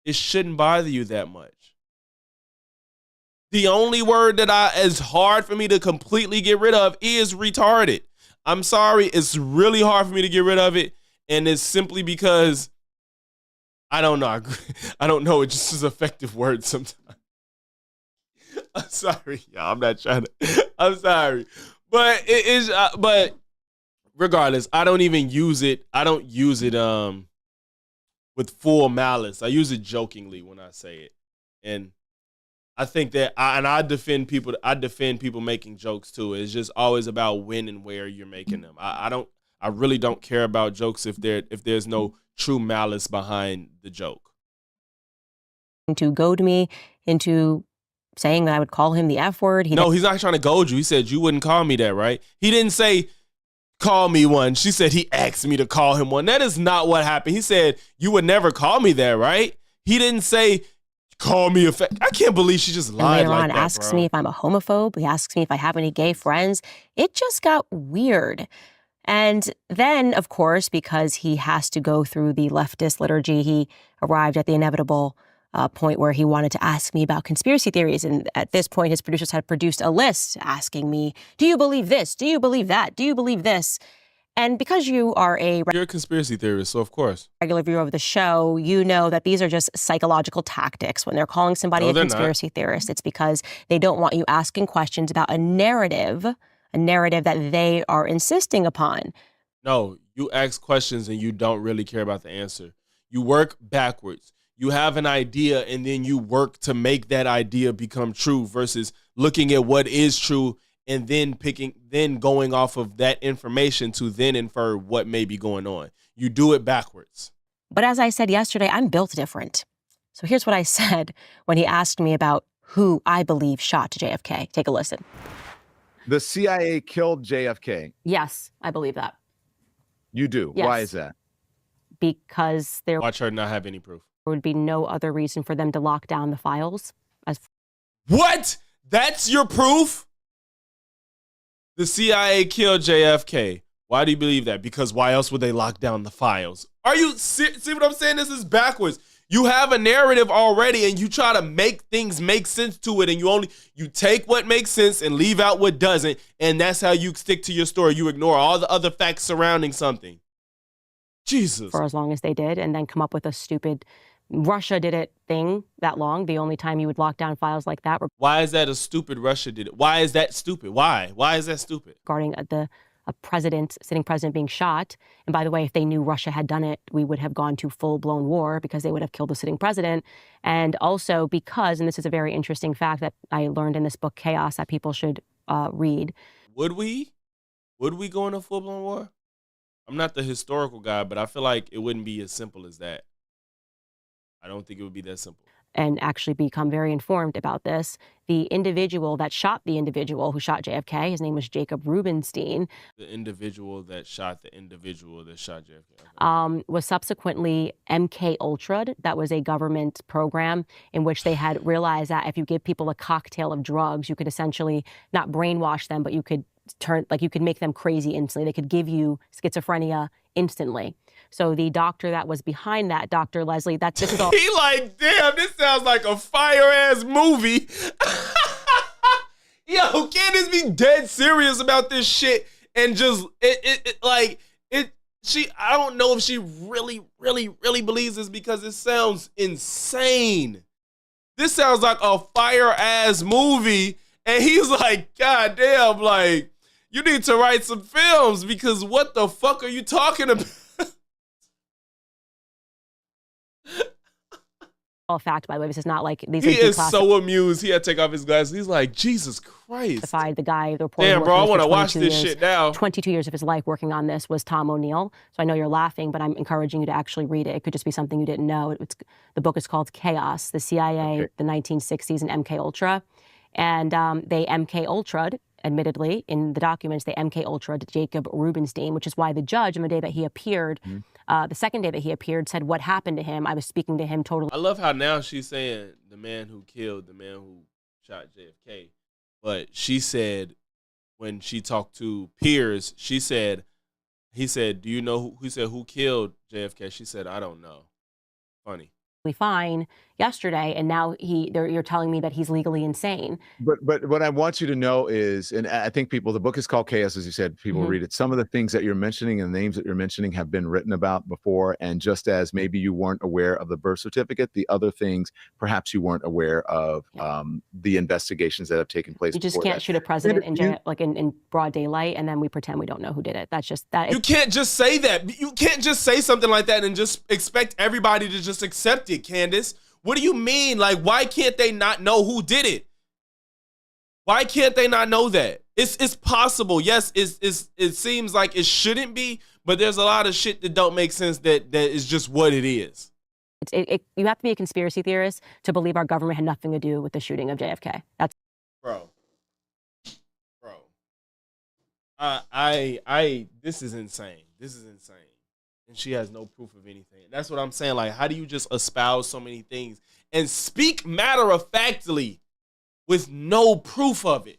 Speaker 1: It shouldn't bother you that much. The only word that is hard for me to completely get rid of is retarded. I'm sorry, it's really hard for me to get rid of it. And it's simply because I don't know. I don't know. It just is an effective word sometimes. I'm sorry, y'all. I'm not trying to. I'm sorry, but it is. But regardless, I don't even use it. I don't use it with full malice. I use it jokingly when I say it. And I think that I defend people. I defend people making jokes too. It's just always about when and where you're making them. I really don't care about jokes if there's no true malice behind the joke.
Speaker 9: To goad me into saying that I would call him the F word.
Speaker 1: No, he's not trying to goad you. He said you wouldn't call me that, right? He didn't say call me one. She said he asked me to call him one. That is not what happened. He said you would never call me that, right? He didn't say call me a I can't believe she just lied
Speaker 9: later
Speaker 1: like
Speaker 9: on
Speaker 1: that,
Speaker 9: asks
Speaker 1: bro.
Speaker 9: me if I'm a homophobe. He asks me if I have any gay friends. It just got weird. And then, of course, because he has to go through the leftist liturgy, he arrived at the inevitable point where he wanted to ask me about conspiracy theories. And at this point, his producers had produced a list asking me, do you believe this? Do you believe that? Do you believe this? And because you are
Speaker 1: You're a conspiracy theorist, so of course.
Speaker 9: regular viewer of the show, you know that these are just psychological tactics. When they're calling somebody
Speaker 1: No,
Speaker 9: a
Speaker 1: they're
Speaker 9: conspiracy theorist, it's because they don't want you asking questions about a narrative that they are insisting upon.
Speaker 1: No, you ask questions and you don't really care about the answer. You work backwards. You have an idea and then you work to make that idea become true versus looking at what is true and then going off of that information to then infer what may be going on. You do it backwards.
Speaker 9: But as I said yesterday, I'm built different. So here's what I said when he asked me about who I believe shot JFK. Take a listen.
Speaker 8: The CIA killed JFK.
Speaker 9: Yes, I believe that.
Speaker 8: You do.
Speaker 9: Yes.
Speaker 8: Why is that?
Speaker 9: Because there
Speaker 1: Watch her not have any proof.
Speaker 9: would be no other reason for them to lock down the files.
Speaker 1: What? That's your proof? The CIA killed JFK. Why do you believe that? Because why else would they lock down the files? Are you see what I'm saying? This is backwards. You have a narrative already and you try to make things make sense to it, and you take what makes sense and leave out what doesn't, and that's how you stick to your story. You ignore all the other facts surrounding something. Jesus.
Speaker 9: For as long as they did, and then come up with a stupid Russia did it thing that long. The only time you would lock down files like that
Speaker 1: Why is that a stupid Russia did it? Why is that stupid? Why? Why is that stupid?
Speaker 9: regarding a sitting president being shot. And by the way, if they knew Russia had done it, we would have gone to full-blown war because they would have killed the sitting president. And also because, and this is a very interesting fact that I learned in this book, Chaos, that people should read.
Speaker 1: Would we go into full-blown war? I'm not the historical guy, but I feel like it wouldn't be as simple as that. I don't think it would be that simple.
Speaker 9: And actually become very informed about this. The individual that shot the individual who shot JFK, his name was Jacob Rubenstein.
Speaker 1: The individual that shot the individual that shot JFK.
Speaker 9: Was subsequently MK Ultra'd. That was a government program in which they had realized that if you give people a cocktail of drugs, you could essentially not brainwash them, but you could you could make them crazy instantly. They could give you schizophrenia instantly. So the doctor that was behind that, Dr. Leslie, this is all.
Speaker 1: He like, damn, this sounds like a fire-ass movie. Yo, Candace be dead serious about this shit and just, I don't know if she really, really, really believes this because it sounds insane. This sounds like a fire-ass movie and he's like, God damn, like, you need to write some films because what the fuck are you talking about?
Speaker 9: All fact, by the way. This is not like these.
Speaker 1: He
Speaker 9: are
Speaker 1: is so amused. He had to take off his glasses. He's like, Jesus Christ.
Speaker 9: The guy, the reporter.
Speaker 1: Damn, bro, I want to watch this shit now.
Speaker 9: 22 years of his life working on this was Tom O'Neill. So I know you're laughing, but I'm encouraging you to actually read it. It could just be something you didn't know. The book is called Chaos, the CIA, the 1960s, and MK Ultra. And they MK Ultra'd, admittedly, in the documents, they MK Ultra'd Jacob Rubenstein, which is why the judge, on the day that he appeared, the second day that he appeared, said what happened to him. I was speaking to him totally.
Speaker 1: I love how now she's saying the man who killed the man who shot JFK. But she said when she talked to Piers, he said, do you know who killed JFK? She said, I don't know. Funny.
Speaker 9: Fine yesterday, and now you're telling me that he's legally insane.
Speaker 8: But what I want you to know is, and I think the book is called Chaos, as you said, people read it. Some of the things that you're mentioning and the names that you're mentioning have been written about before, and just as maybe you weren't aware of the birth certificate, the other things perhaps you weren't aware of the investigations that have taken place.
Speaker 9: You just can't shoot a president in broad daylight and then we pretend we don't know who did it. That's just that.
Speaker 1: You can't just say that. You can't just say something like that and just expect everybody to just accept it, Candace. What do you mean? Like, why can't they not know who did it? Why can't they not know that? It's possible. Yes, it seems like it shouldn't be, but there's a lot of shit that don't make sense that is just what it is.
Speaker 9: You have to be a conspiracy theorist to believe our government had nothing to do with the shooting of JFK. That's
Speaker 1: Bro. This is insane. This is insane. And she has no proof of anything. That's what I'm saying. Like, how do you just espouse so many things and speak matter-of-factly with no proof of it?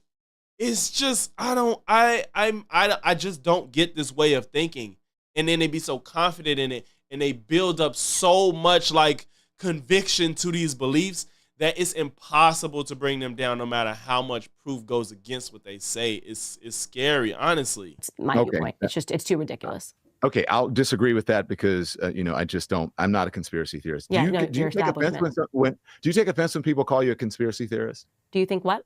Speaker 1: It's just, I just don't get this way of thinking. And then they be so confident in it, and they build up so much like conviction to these beliefs that it's impossible to bring them down no matter how much proof goes against what they say. It's scary, honestly.
Speaker 9: It's my viewpoint. It's too ridiculous.
Speaker 8: Okay, I'll disagree with that because I just don't. I'm not a conspiracy theorist.
Speaker 9: Yeah,
Speaker 8: Do you take offense do you take offense when people call you a conspiracy theorist?
Speaker 9: Do you think what?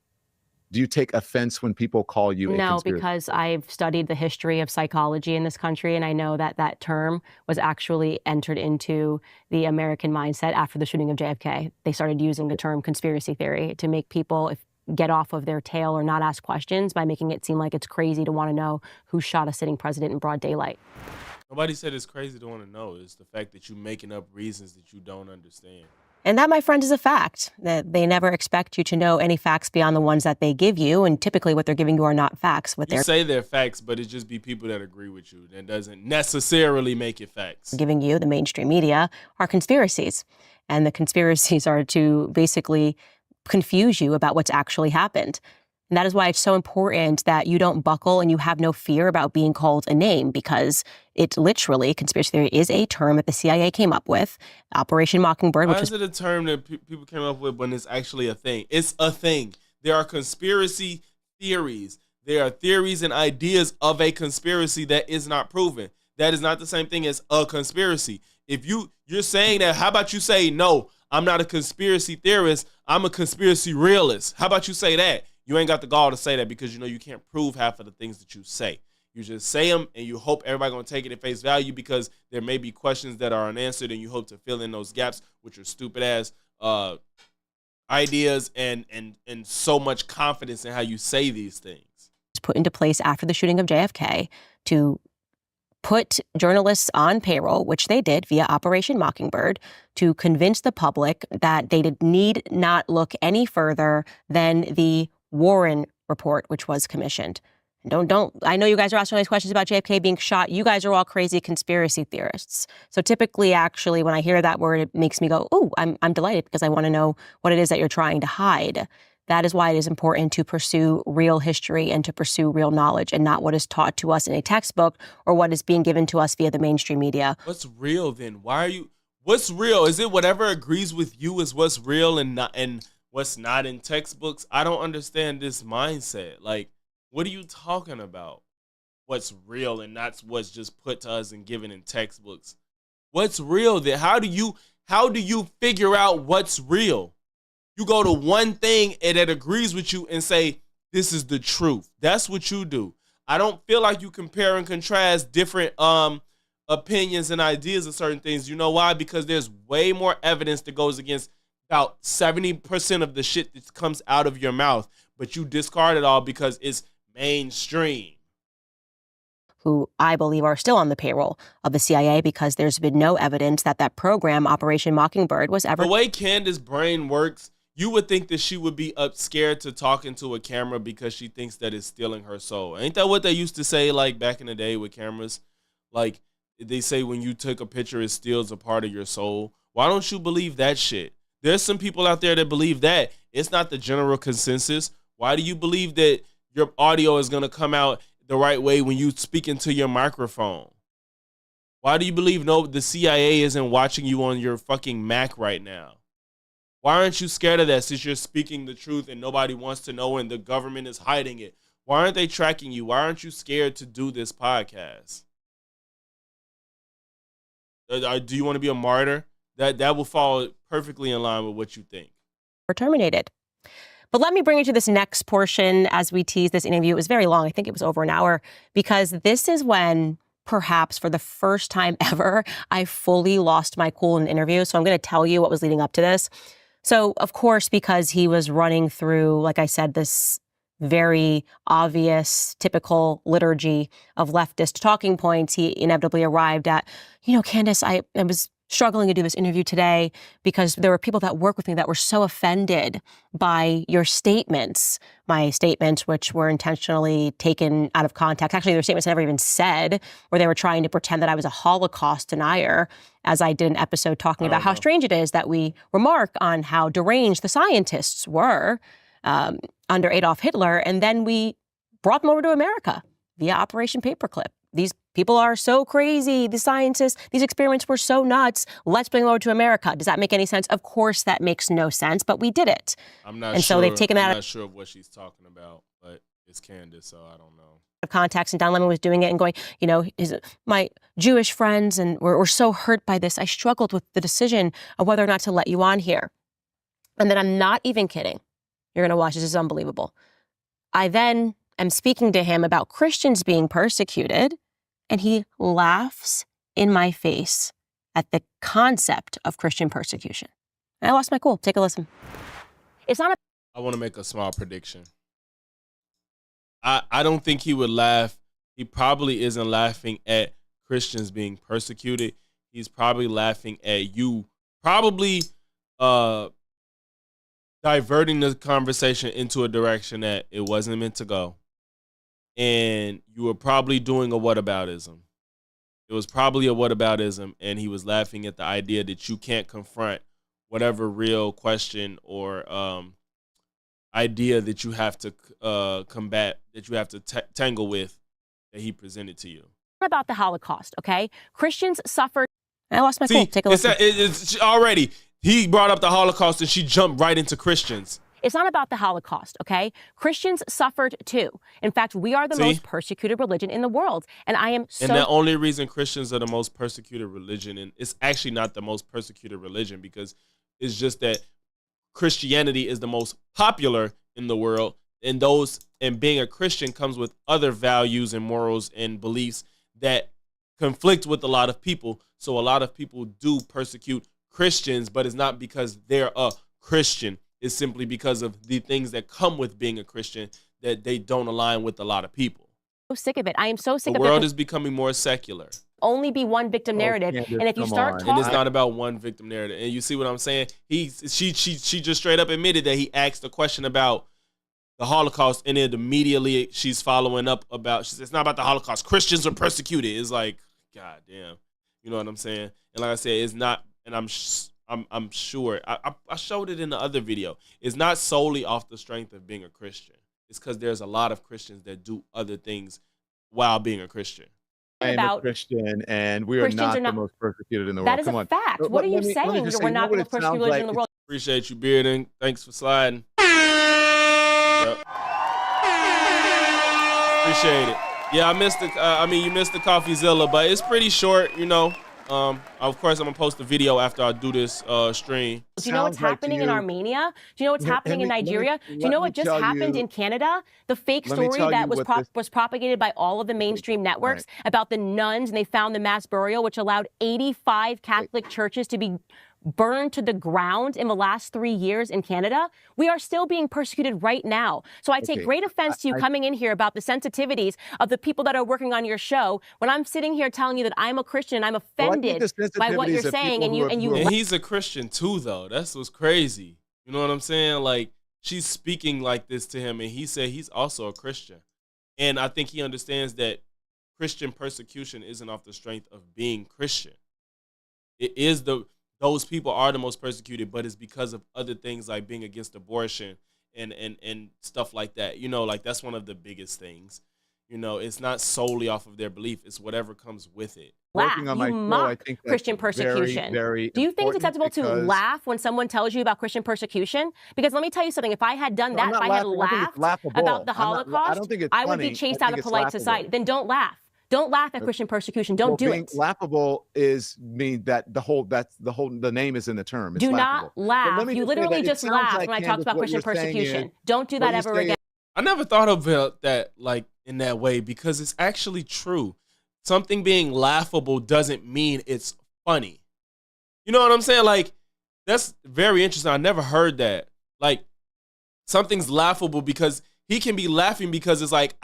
Speaker 8: Do you take offense when people call you a
Speaker 9: No,
Speaker 8: conspiracy?
Speaker 9: because I've studied the history of psychology in this country, and I know that that term was actually entered into the American mindset after the shooting of JFK. They started using the term conspiracy theory to make people get off of their tail or not ask questions by making it seem like it's crazy to want to know who shot a sitting president in broad daylight.
Speaker 1: Nobody said it's crazy to want to know. It's the fact that you're making up reasons that you don't understand.
Speaker 9: And that, my friend, is a fact, that they never expect you to know any facts beyond the ones that they give you. And typically what they're giving you are not facts.
Speaker 1: You say they're facts, but it just be people that agree with you. That doesn't necessarily make it facts.
Speaker 9: Giving you, the mainstream media, are conspiracies. And the conspiracies are to basically confuse you about what's actually happened. And that is why it's so important that you don't buckle and you have no fear about being called a name, because it literally, conspiracy theory is a term that the CIA came up with. Operation Mockingbird,
Speaker 1: Why is it a term that people came up with when it's actually a thing? It's a thing. There are conspiracy theories. There are theories and ideas of a conspiracy that is not proven. That is not the same thing as a conspiracy. If you're saying that, how about you say, no, I'm not a conspiracy theorist, I'm a conspiracy realist. How about you say that? You ain't got the gall to say that because you can't prove half of the things that you say. You just say them and you hope everybody gonna take it at face value because there may be questions that are unanswered and you hope to fill in those gaps, which are stupid ass ideas and so much confidence in how you say these things.
Speaker 9: It's put into place after the shooting of JFK to put journalists on payroll, which they did via Operation Mockingbird, to convince the public that they need not look any further than the Warren report, which was commissioned. I know you guys are asking all these questions about JFK being shot. You guys are all crazy conspiracy theorists. So typically, actually, when I hear that word, it makes me go, "Ooh, I'm delighted," because I want to know what it is that you're trying to hide. That is why it is important to pursue real history and to pursue real knowledge and not what is taught to us in a textbook or what is being given to us via the mainstream media.
Speaker 1: What's real then? What's real? Is it whatever agrees with you is what's real and what's not in textbooks? I don't understand this mindset. Like, what are you talking about? What's real and not what's just put to us and given in textbooks? What's real then? How do you figure out what's real? You go to one thing that agrees with you and say, this is the truth. That's what you do. I don't feel like you compare and contrast different opinions and ideas of certain things. You know why? Because there's way more evidence that goes against about 70% of the shit that comes out of your mouth, but you discard it all because it's mainstream.
Speaker 9: Who I believe are still on the payroll of the CIA because there's been no evidence that program, Operation Mockingbird, was ever...
Speaker 1: The way Candace's brain works, you would think that she would be scared to talk into a camera because she thinks that it's stealing her soul. Ain't that what they used to say, like, back in the day with cameras? Like, they say when you take a picture, it steals a part of your soul. Why don't you believe that shit? There's some people out there that believe that. It's not the general consensus. Why do you believe that your audio is going to come out the right way when you speak into your microphone? Why do you believe the CIA isn't watching you on your fucking Mac right now? Why aren't you scared of that since you're speaking the truth and nobody wants to know and the government is hiding it? Why aren't they tracking you? Why aren't you scared to do this podcast? Do you want to be a martyr? That will fall perfectly in line with what you think.
Speaker 9: Were terminated. But let me bring you to this next portion as we tease this interview. It was very long. I think it was over an hour, because this is when perhaps for the first time ever, I fully lost my cool in an interview. So I'm going to tell you what was leading up to this. So, of course, because he was running through, like I said, this very obvious, typical liturgy of leftist talking points, he inevitably arrived at, Candace, I was struggling to do this interview today because there were people that work with me that were so offended by your statements, my statements, which were intentionally taken out of context. Actually, their statements I never even said, where they were trying to pretend that I was a Holocaust denier, as I did an episode talking about how strange it is that we remark on how deranged the scientists were under Adolf Hitler, and then we brought them over to America via Operation Paperclip. These people are so crazy. The scientists, these experiments were so nuts. Let's bring them over to America. Does that make any sense? Of course that makes no sense, but we did it.
Speaker 1: I'm not
Speaker 9: and
Speaker 1: sure.
Speaker 9: So they've taken that
Speaker 1: I'm not sure of what she's talking about, but it's Candace, so I don't know.
Speaker 9: Of context, and Don Lemon was doing it and going, my Jewish friends and were so hurt by this. I struggled with the decision of whether or not to let you on here. And then I'm not even kidding. You're going to watch. This is unbelievable. I then am speaking to him about Christians being persecuted, and he laughs in my face at the concept of Christian persecution. And I lost my cool. Take a listen. It's not a...
Speaker 1: I want to make a small prediction. I don't think he would laugh. He probably isn't laughing at Christians being persecuted. He's probably laughing at you, probably diverting the conversation into a direction that it wasn't meant to go. And you were probably doing a whataboutism. It was probably a whataboutism, and he was laughing at the idea that you can't confront whatever real question or idea that you have to combat, that you have to tangle with, that he presented to you.
Speaker 9: About the Holocaust, okay? Christians suffered... I lost my cool. Take a listen.
Speaker 1: It's already, he brought up the Holocaust and she jumped right into Christians.
Speaker 9: It's not about the Holocaust, okay? Christians suffered too. In fact, we are the most persecuted religion in the world. And I am so...
Speaker 1: And the only reason Christians are the most persecuted religion, and it's actually not the most persecuted religion, because it's just that Christianity is the most popular in the world, and being a Christian comes with other values and morals and beliefs that conflict with a lot of people. So a lot of people do persecute Christians, but it's not because they're a Christian. It's simply because of the things that come with being a Christian that they don't align with a lot of people.
Speaker 9: I'm so sick of it. I am so sick of it.
Speaker 1: The world is becoming more secular.
Speaker 9: Only be one victim narrative.
Speaker 8: Candace,
Speaker 9: and if you start talking...
Speaker 1: And it's not about one victim narrative. And you see what I'm saying? She just straight up admitted that he asked a question about the Holocaust, and then immediately she's following up about, she says, it's not about the Holocaust. Christians are persecuted. It's like, God damn. You know what I'm saying? And like I said, it's not, and I'm sure, I showed it in the other video. It's not solely off the strength of being a Christian. It's because there's a lot of Christians that do other things while being a Christian.
Speaker 8: I am a Christian, and we are not the most persecuted in the world.
Speaker 9: That is a fact. What are you saying? We're not the most persecuted religion in the world.
Speaker 1: Appreciate you, Bearding. Thanks for sliding. Yep. Appreciate it. Yeah, I missed you missed the Coffeezilla, but it's pretty short, Of course, I'm gonna post the video after I do this stream.
Speaker 9: Do you know what's happening in Armenia? Do you know what's happening in Nigeria? Do you know what just happened in Canada? The fake story that was propagated by all of the mainstream networks about the nuns, and they found the mass burial, which allowed 85 Catholic churches to be burned to the ground in the last 3 years in Canada. We are still being persecuted right now. So I take great offense to you coming in here about the sensitivities of the people that are working on your show when I'm sitting here telling you that I'm a Christian and I'm offended by what you're saying. And
Speaker 1: he's a Christian too, though. That's what's crazy. You know what I'm saying? Like, she's speaking like this to him, and he said he's also a Christian. And I think he understands that Christian persecution isn't off the strength of being Christian. It is those people are the most persecuted, but it's because of other things like being against abortion and stuff like that. Like that's one of the biggest things. It's not solely off of their belief. It's whatever comes with it.
Speaker 8: Working on my show, I think that's
Speaker 9: Christian persecution.
Speaker 8: Very
Speaker 9: Do you think it's acceptable to laugh when someone tells you about Christian persecution? Because let me tell you something. If I had done that, if I had lauged about the Holocaust, I would be chased out of polite society. Then don't laugh. Don't laugh at Christian persecution. Don't do it.
Speaker 8: Laughable that the name is in the term. It's
Speaker 9: do
Speaker 8: laughable.
Speaker 9: not laugh. You literally just laughed when I talked about Christian persecution. Don't do that ever again.
Speaker 1: I never thought about that like in that way, because it's actually true. something being laughable doesn't mean it's funny. You know what I'm saying? Like, that's very interesting. I never heard that. Like, something's laughable because he can be laughing because it's like,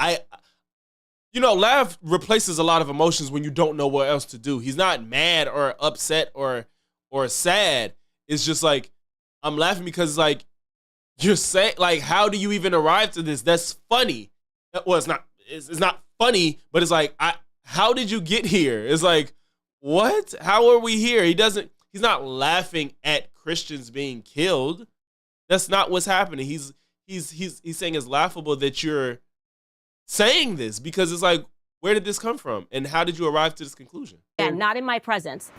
Speaker 1: laugh replaces a lot of emotions when you don't know what else to do. He's not mad or upset or sad. It's just like, I'm laughing because it's like, you're saying, like, how do you even arrive to this? That's funny. Well, it's not funny, but it's like, how did you get here? It's like, what? How are we here? He's not laughing at Christians being killed. That's not what's happening. He's saying it's laughable that you're saying this because it's like, where did this come from? And how did you arrive to this conclusion?
Speaker 9: Yeah, not in my presence.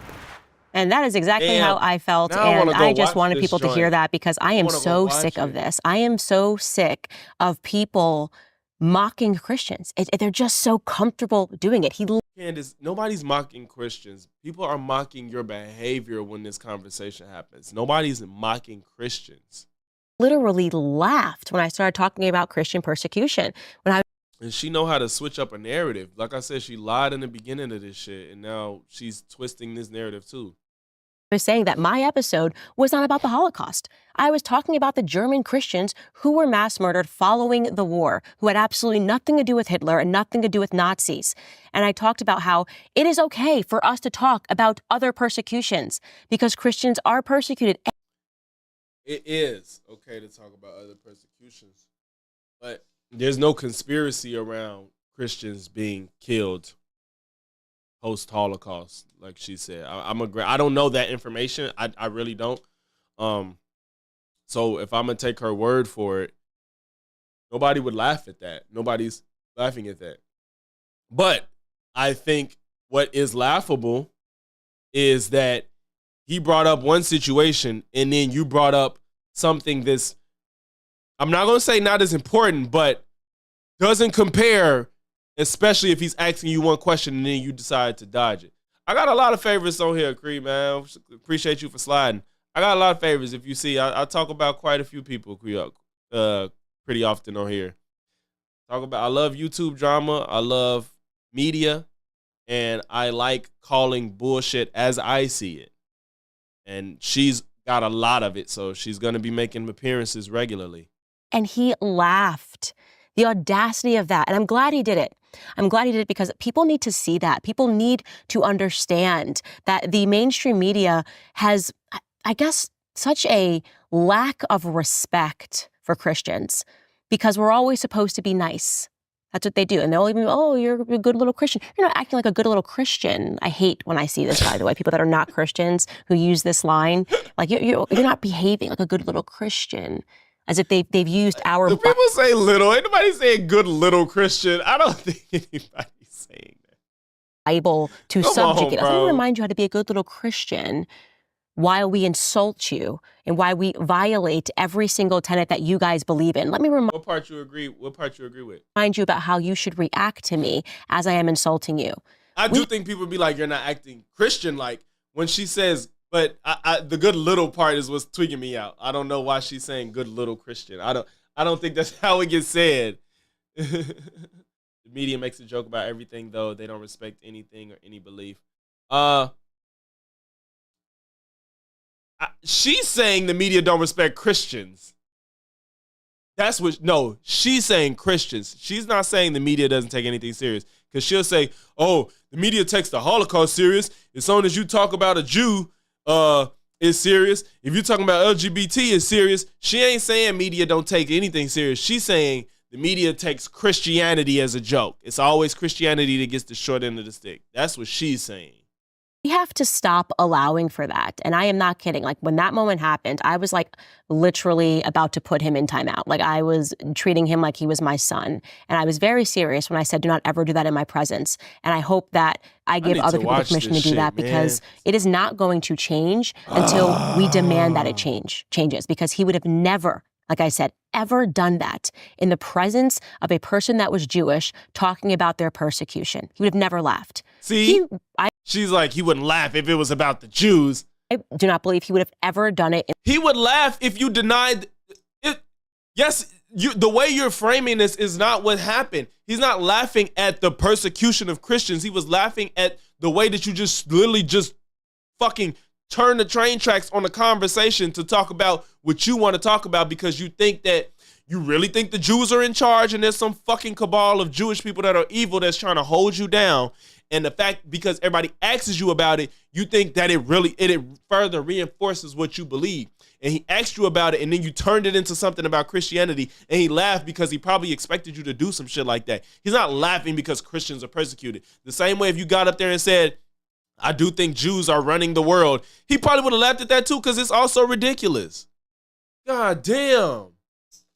Speaker 9: And that is exactly how I felt. And I just wanted people to hear that because I am so sick of this. I am so sick of people mocking Christians. They're just so comfortable doing it.
Speaker 1: Candace, nobody's mocking Christians. People are mocking your behavior when this conversation happens. Nobody's mocking Christians.
Speaker 9: Literally laughed when I started talking about Christian persecution.
Speaker 1: And she know how to switch up a narrative. Like I said, she lied in the beginning of this shit, and now she's twisting this narrative too.
Speaker 9: I was saying that my episode was not about the Holocaust. I was talking about the German Christians who were mass murdered following the war, who had absolutely nothing to do with Hitler and nothing to do with Nazis. And I talked about how it is okay for us to talk about other persecutions because Christians are persecuted.
Speaker 1: It is okay to talk about other persecutions, but there's no conspiracy around Christians being killed post-Holocaust, like she said. I don't know that information. I really don't. So if I'm gonna take her word for it, nobody would laugh at that. Nobody's laughing at that. But I think what is laughable is that he brought up one situation and then you brought up something that's, I'm not gonna say not as important, but doesn't compare, especially if he's asking you one question and then you decide to dodge it. I got a lot of favorites on here, Cree, man. Appreciate you for sliding. I got a lot of favorites. If you see, I talk about quite a few people pretty often on here. I love YouTube drama. I love media. And I like calling bullshit as I see it. And she's got a lot of it, so she's going to be making appearances regularly.
Speaker 9: And he laughed. The audacity of that. And I'm glad he did it. I'm glad he did it because people need to see that. People need to understand that the mainstream media has, I guess, such a lack of respect for Christians because we're always supposed to be nice. That's what they do. And they'll even, oh, you're a good little Christian. You're not acting like a good little Christian. I hate when I see this, by the way, people that are not Christians who use this line. Like, you're not behaving like a good little Christian. As if they've used our...
Speaker 1: Do people say little? Ain't nobody saying good little Christian. I don't think anybody's saying that.
Speaker 9: Bible to subjugate us. Let me remind you how to be a good little Christian while we insult you and why we violate every single tenet that you guys believe in. Let me
Speaker 1: What part you agree with?
Speaker 9: Remind you about how you should react to me as I am insulting you.
Speaker 1: I do think people be like, you're not acting Christian. Like when she says, but the good little part is what's tweaking me out. I don't know why she's saying good little Christian. I don't think that's how it gets said. The media makes a joke about everything, though. They don't respect anything or any belief. She's saying the media don't respect Christians. She's saying Christians. She's not saying the media doesn't take anything serious. Because she'll say, oh, the media takes the Holocaust serious. As soon as you talk about a Jew, is serious. If you're talking about LGBT, is serious. She ain't saying media don't take anything serious. She's saying the media takes Christianity as a joke. It's always Christianity that gets the short end of the stick. That's what she's saying.
Speaker 9: We have to stop allowing for that. And I am not kidding. Like when that moment happened, I was like literally about to put him in timeout. Like I was treating him like he was my son. And I was very serious when I said, do not ever do that in my presence. And I hope that I give other people permission to do that because it is not going to change until we demand that it changes because he would have never, like I said, ever done that in the presence of a person that was Jewish talking about their persecution. He would have never laughed.
Speaker 1: See? She's like, he wouldn't laugh if it was about the Jews.
Speaker 9: I do not believe he would have ever done it.
Speaker 1: He would laugh if you denied it. Yes, the way you're framing this is not what happened. He's not laughing at the persecution of Christians. He was laughing at the way that you just literally just fucking turn the train tracks on the conversation to talk about what you want to talk about because you think that you really think the Jews are in charge and there's some fucking cabal of Jewish people that are evil that's trying to hold you down. And the fact, because everybody asks you about it, you think that it further reinforces what you believe. And he asked you about it, and then you turned it into something about Christianity, and he laughed because he probably expected you to do some shit like that. He's not laughing because Christians are persecuted. The same way if you got up there and said, I do think Jews are running the world, he probably would have laughed at that too because it's also ridiculous. God damn.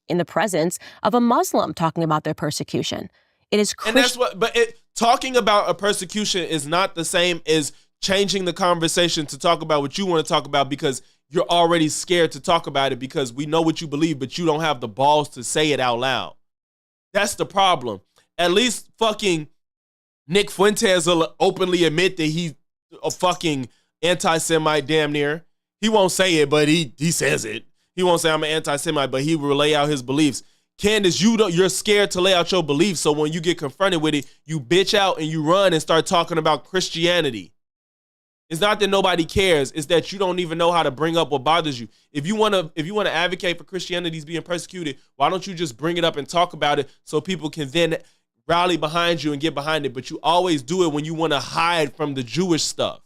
Speaker 9: In the presence of a Muslim talking about their persecution. It is
Speaker 1: And that's what, but talking about a persecution is not the same as changing the conversation to talk about what you want to talk about because you're already scared to talk about it because we know what you believe, but you don't have the balls to say it out loud. That's the problem. At least fucking Nick Fuentes will openly admit that he's a fucking anti-Semite damn near. He won't say it, but he says it. He won't say I'm an anti-Semite, but he will lay out his beliefs. Candace, you're scared to lay out your beliefs, so when you get confronted with it, you bitch out and you run and start talking about Christianity. It's not that nobody cares. It's that you don't even know how to bring up what bothers you. If you want to advocate for Christianity's being persecuted, why don't you just bring it up and talk about it so people can then rally behind you and get behind it? But you always do it when you want to hide from the Jewish stuff.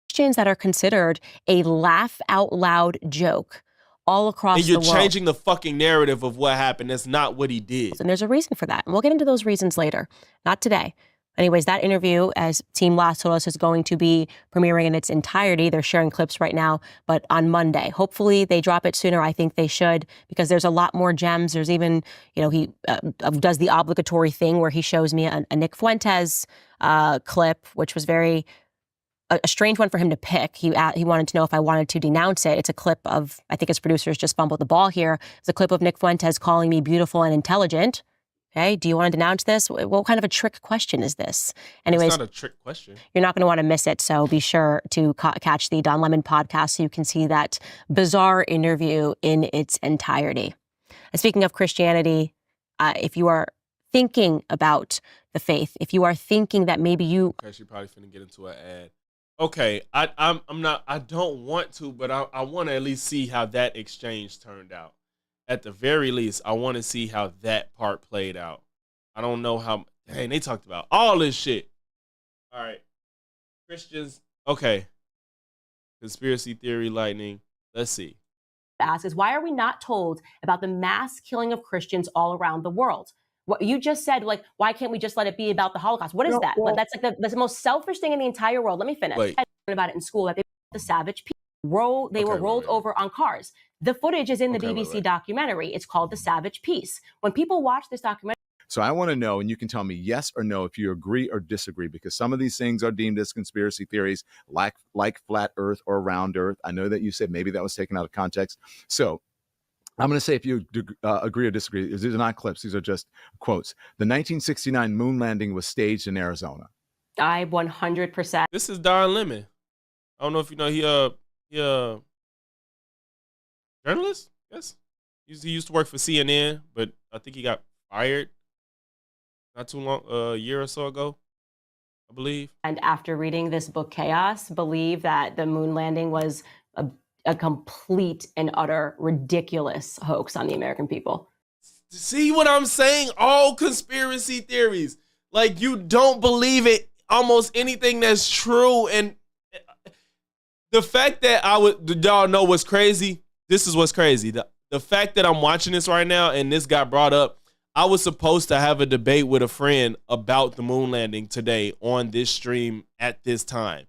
Speaker 9: Christians that are considered a laugh out loud joke all across the world.
Speaker 1: And you're changing the fucking narrative of what happened. That's not what he did.
Speaker 9: And there's a reason for that. And we'll get into those reasons later. Not today. Anyways, that interview, as Team Last told us, is going to be premiering in its entirety. They're sharing clips right now, but on Monday. Hopefully they drop it sooner. I think they should, because there's a lot more gems. There's even, he does the obligatory thing where he shows me a Nick Fuentes clip, which was a strange one for him to pick. He wanted to know if I wanted to denounce it. It's a clip of, I think his producers just fumbled the ball here. It's a clip of Nick Fuentes calling me beautiful and intelligent. Okay, do you want to denounce this? What kind of a trick question is this? Anyways,
Speaker 1: it's not a trick question.
Speaker 9: You're not going to want to miss it, so be sure to catch the Don Lemon podcast so you can see that bizarre interview in its entirety. And speaking of Christianity, if you are thinking about the faith, if you are thinking that maybe you...
Speaker 1: Okay, she probably finna get into an ad. Okay, I don't want to, but I want to at least see how that exchange turned out. At the very least, I want to see how that part played out. I don't know how. Dang, they talked about all this shit. All right. Christians. Okay. Conspiracy theory lightning. Let's see.
Speaker 9: Ask is, why are we not told about the mass killing of Christians all around the world? What you just said, like, why can't we just let it be about the Holocaust? What is that? Well, that's like the most selfish thing in the entire world. Let me finish.
Speaker 1: Wait.
Speaker 9: I learned about it in school that the savage people were rolled over on cars. The footage is in the BBC documentary. It's called The Savage Peace. When people watch this documentary.
Speaker 8: So I want to know, and you can tell me yes or no if you agree or disagree, because some of these things are deemed as conspiracy theories, like flat Earth or round Earth. I know that you said maybe that was taken out of context. So I'm going to say if you agree or disagree. These are not clips. These are just quotes. The 1969 moon landing was staged in Arizona.
Speaker 9: I 100%.
Speaker 1: This is Don Lemon. I don't know if you know he journalist. Yes, he used to work for CNN, but I think he got fired not too long, a year or so ago, I believe.
Speaker 9: And after reading this book, Chaos, believe that the moon landing was a complete and utter ridiculous hoax on the American people.
Speaker 1: See what I'm saying? All conspiracy theories. Like, you don't believe it, almost anything that's true. And the fact that y'all know what's crazy? This is what's crazy. The fact that I'm watching this right now and this got brought up, I was supposed to have a debate with a friend about the moon landing today on this stream at this time.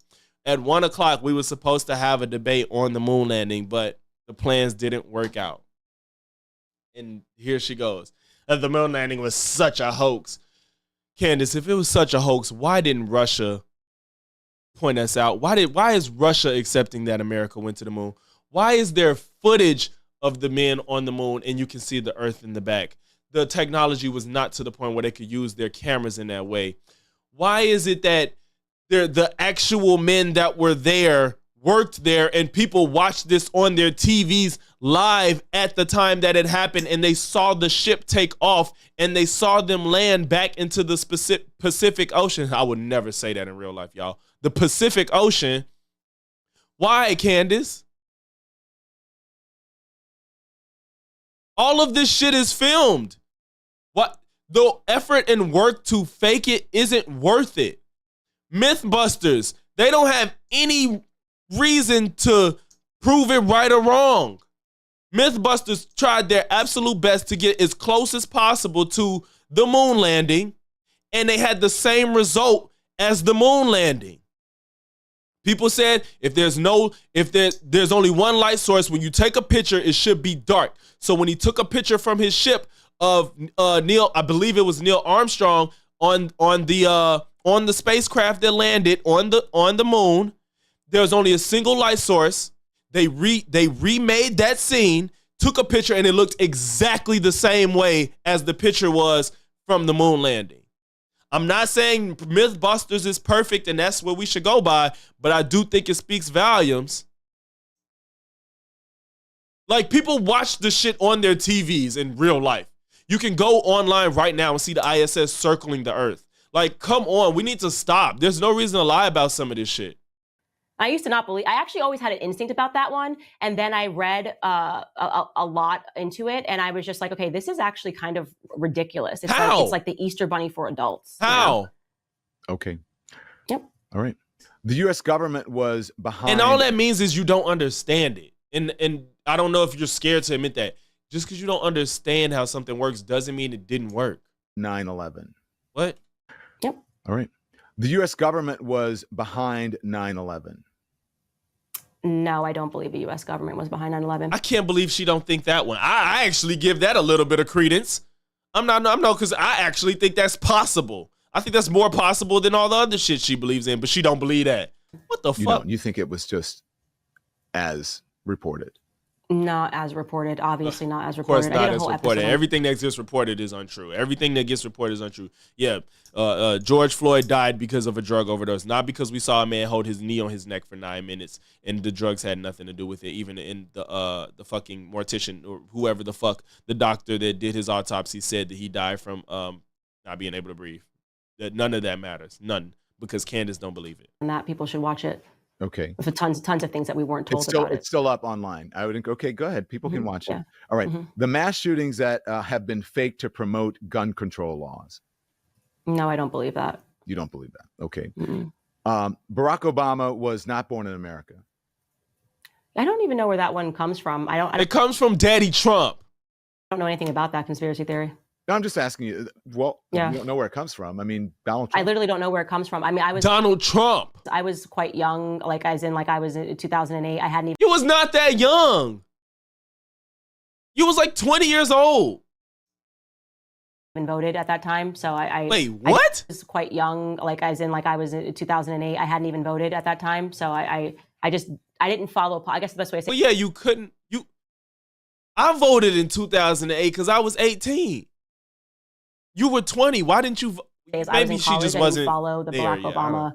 Speaker 1: At 1 o'clock, we were supposed to have a debate on the moon landing, but the plans didn't work out. And here she goes. The moon landing was such a hoax. Candace, if it was such a hoax, why didn't Russia point us out? Why is Russia accepting that America went to the moon? Why is there footage of the men on the moon and you can see the Earth in the back? The technology was not to the point where they could use their cameras in that way. Why is it that the actual men that were there worked there and people watched this on their TVs live at the time that it happened, and they saw the ship take off and they saw them land back into the Pacific Ocean. I would never say that in real life, y'all. The Pacific Ocean. Why, Candace? All of this shit is filmed. What? The effort and work to fake it isn't worth it. Mythbusters, they don't have any reason to prove it right or wrong. Mythbusters tried their absolute best to get as close as possible to the moon landing, and they had the same result as the moon landing. People said if there's only one light source, when you take a picture, it should be dark. So when he took a picture from his ship of Neil, I believe it was Neil Armstrong on the spacecraft that landed on the moon, there was only a single light source. They remade that scene, took a picture, and it looked exactly the same way as the picture was from the moon landing. I'm not saying Mythbusters is perfect and that's what we should go by, but I do think it speaks volumes. Like, people watch the shit on their TVs in real life. You can go online right now and see the ISS circling the Earth. Like, come on, we need to stop. There's no reason to lie about some of this shit.
Speaker 9: I used to not believe. I actually always had an instinct about that one, and then I read a lot into it, and I was just like, okay, this is actually kind of ridiculous. It's
Speaker 1: How?
Speaker 9: It's like the Easter Bunny for adults.
Speaker 1: How?
Speaker 9: You know?
Speaker 8: Okay.
Speaker 9: Yep.
Speaker 8: All right. The U.S. government was behind.
Speaker 1: And all that means is you don't understand it. And I don't know if you're scared to admit that. Just because you don't understand how something works doesn't mean it didn't work.
Speaker 8: 9/11.
Speaker 1: What?
Speaker 9: Yep.
Speaker 8: All right. The U.S. government was behind 9/11.
Speaker 9: No, I don't believe the U.S. government was behind 9/11.
Speaker 1: I can't believe she don't think that one. I actually give that a little bit of credence. I'm not, because I actually think that's possible. I think that's more possible than all the other shit she believes in, but she don't believe that. What the fuck?
Speaker 8: Don't. You think it was just as reported?
Speaker 9: Not as reported. Obviously not as
Speaker 1: Of course
Speaker 9: reported.
Speaker 1: not as reported. Everything that gets reported is untrue. Everything that gets reported is untrue. Yeah, George Floyd died because of a drug overdose, not because we saw a man hold his knee on his neck for 9 minutes and the drugs had nothing to do with it. Even in the fucking mortician or whoever the fuck, the doctor that did his autopsy said that he died from not being able to breathe. That none of that matters. None, because Candace don't believe it.
Speaker 9: And that people should watch it.
Speaker 8: Okay.
Speaker 9: With tons of things that we weren't told about it.
Speaker 8: It's still up online. I would. Okay, go ahead. People can watch
Speaker 9: Yeah.
Speaker 8: it. All right.
Speaker 9: Mhm.
Speaker 8: The mass shootings that have been faked to promote gun control laws.
Speaker 9: No, I don't believe that.
Speaker 8: You don't believe that. Okay.
Speaker 9: Mm-mm.
Speaker 8: Barack Obama was not born in America.
Speaker 9: I don't even know where that one comes from. I don't
Speaker 1: It comes from Daddy Trump.
Speaker 9: know anything about that conspiracy theory.
Speaker 8: No, I'm just asking you. Well,
Speaker 9: Yeah.
Speaker 8: you don't know where it comes from. I mean, Donald
Speaker 9: I
Speaker 8: Trump.
Speaker 9: literally don't know where it comes from. I mean,
Speaker 1: Donald Trump.
Speaker 9: I was quite young, like I was in 2008. I hadn't
Speaker 1: You was not that young. You was like 20 years old.
Speaker 9: even voted at that time. So
Speaker 1: Wait, what?
Speaker 9: I was quite young, like I was in 2008. I hadn't even voted at that time. So I didn't follow. I guess the best way to say.
Speaker 1: Well, yeah, you couldn't. I voted in 2008 because I was 18. You were 20. Why didn't you? Maybe she just wasn't.
Speaker 9: Follow the
Speaker 1: there,
Speaker 9: Barack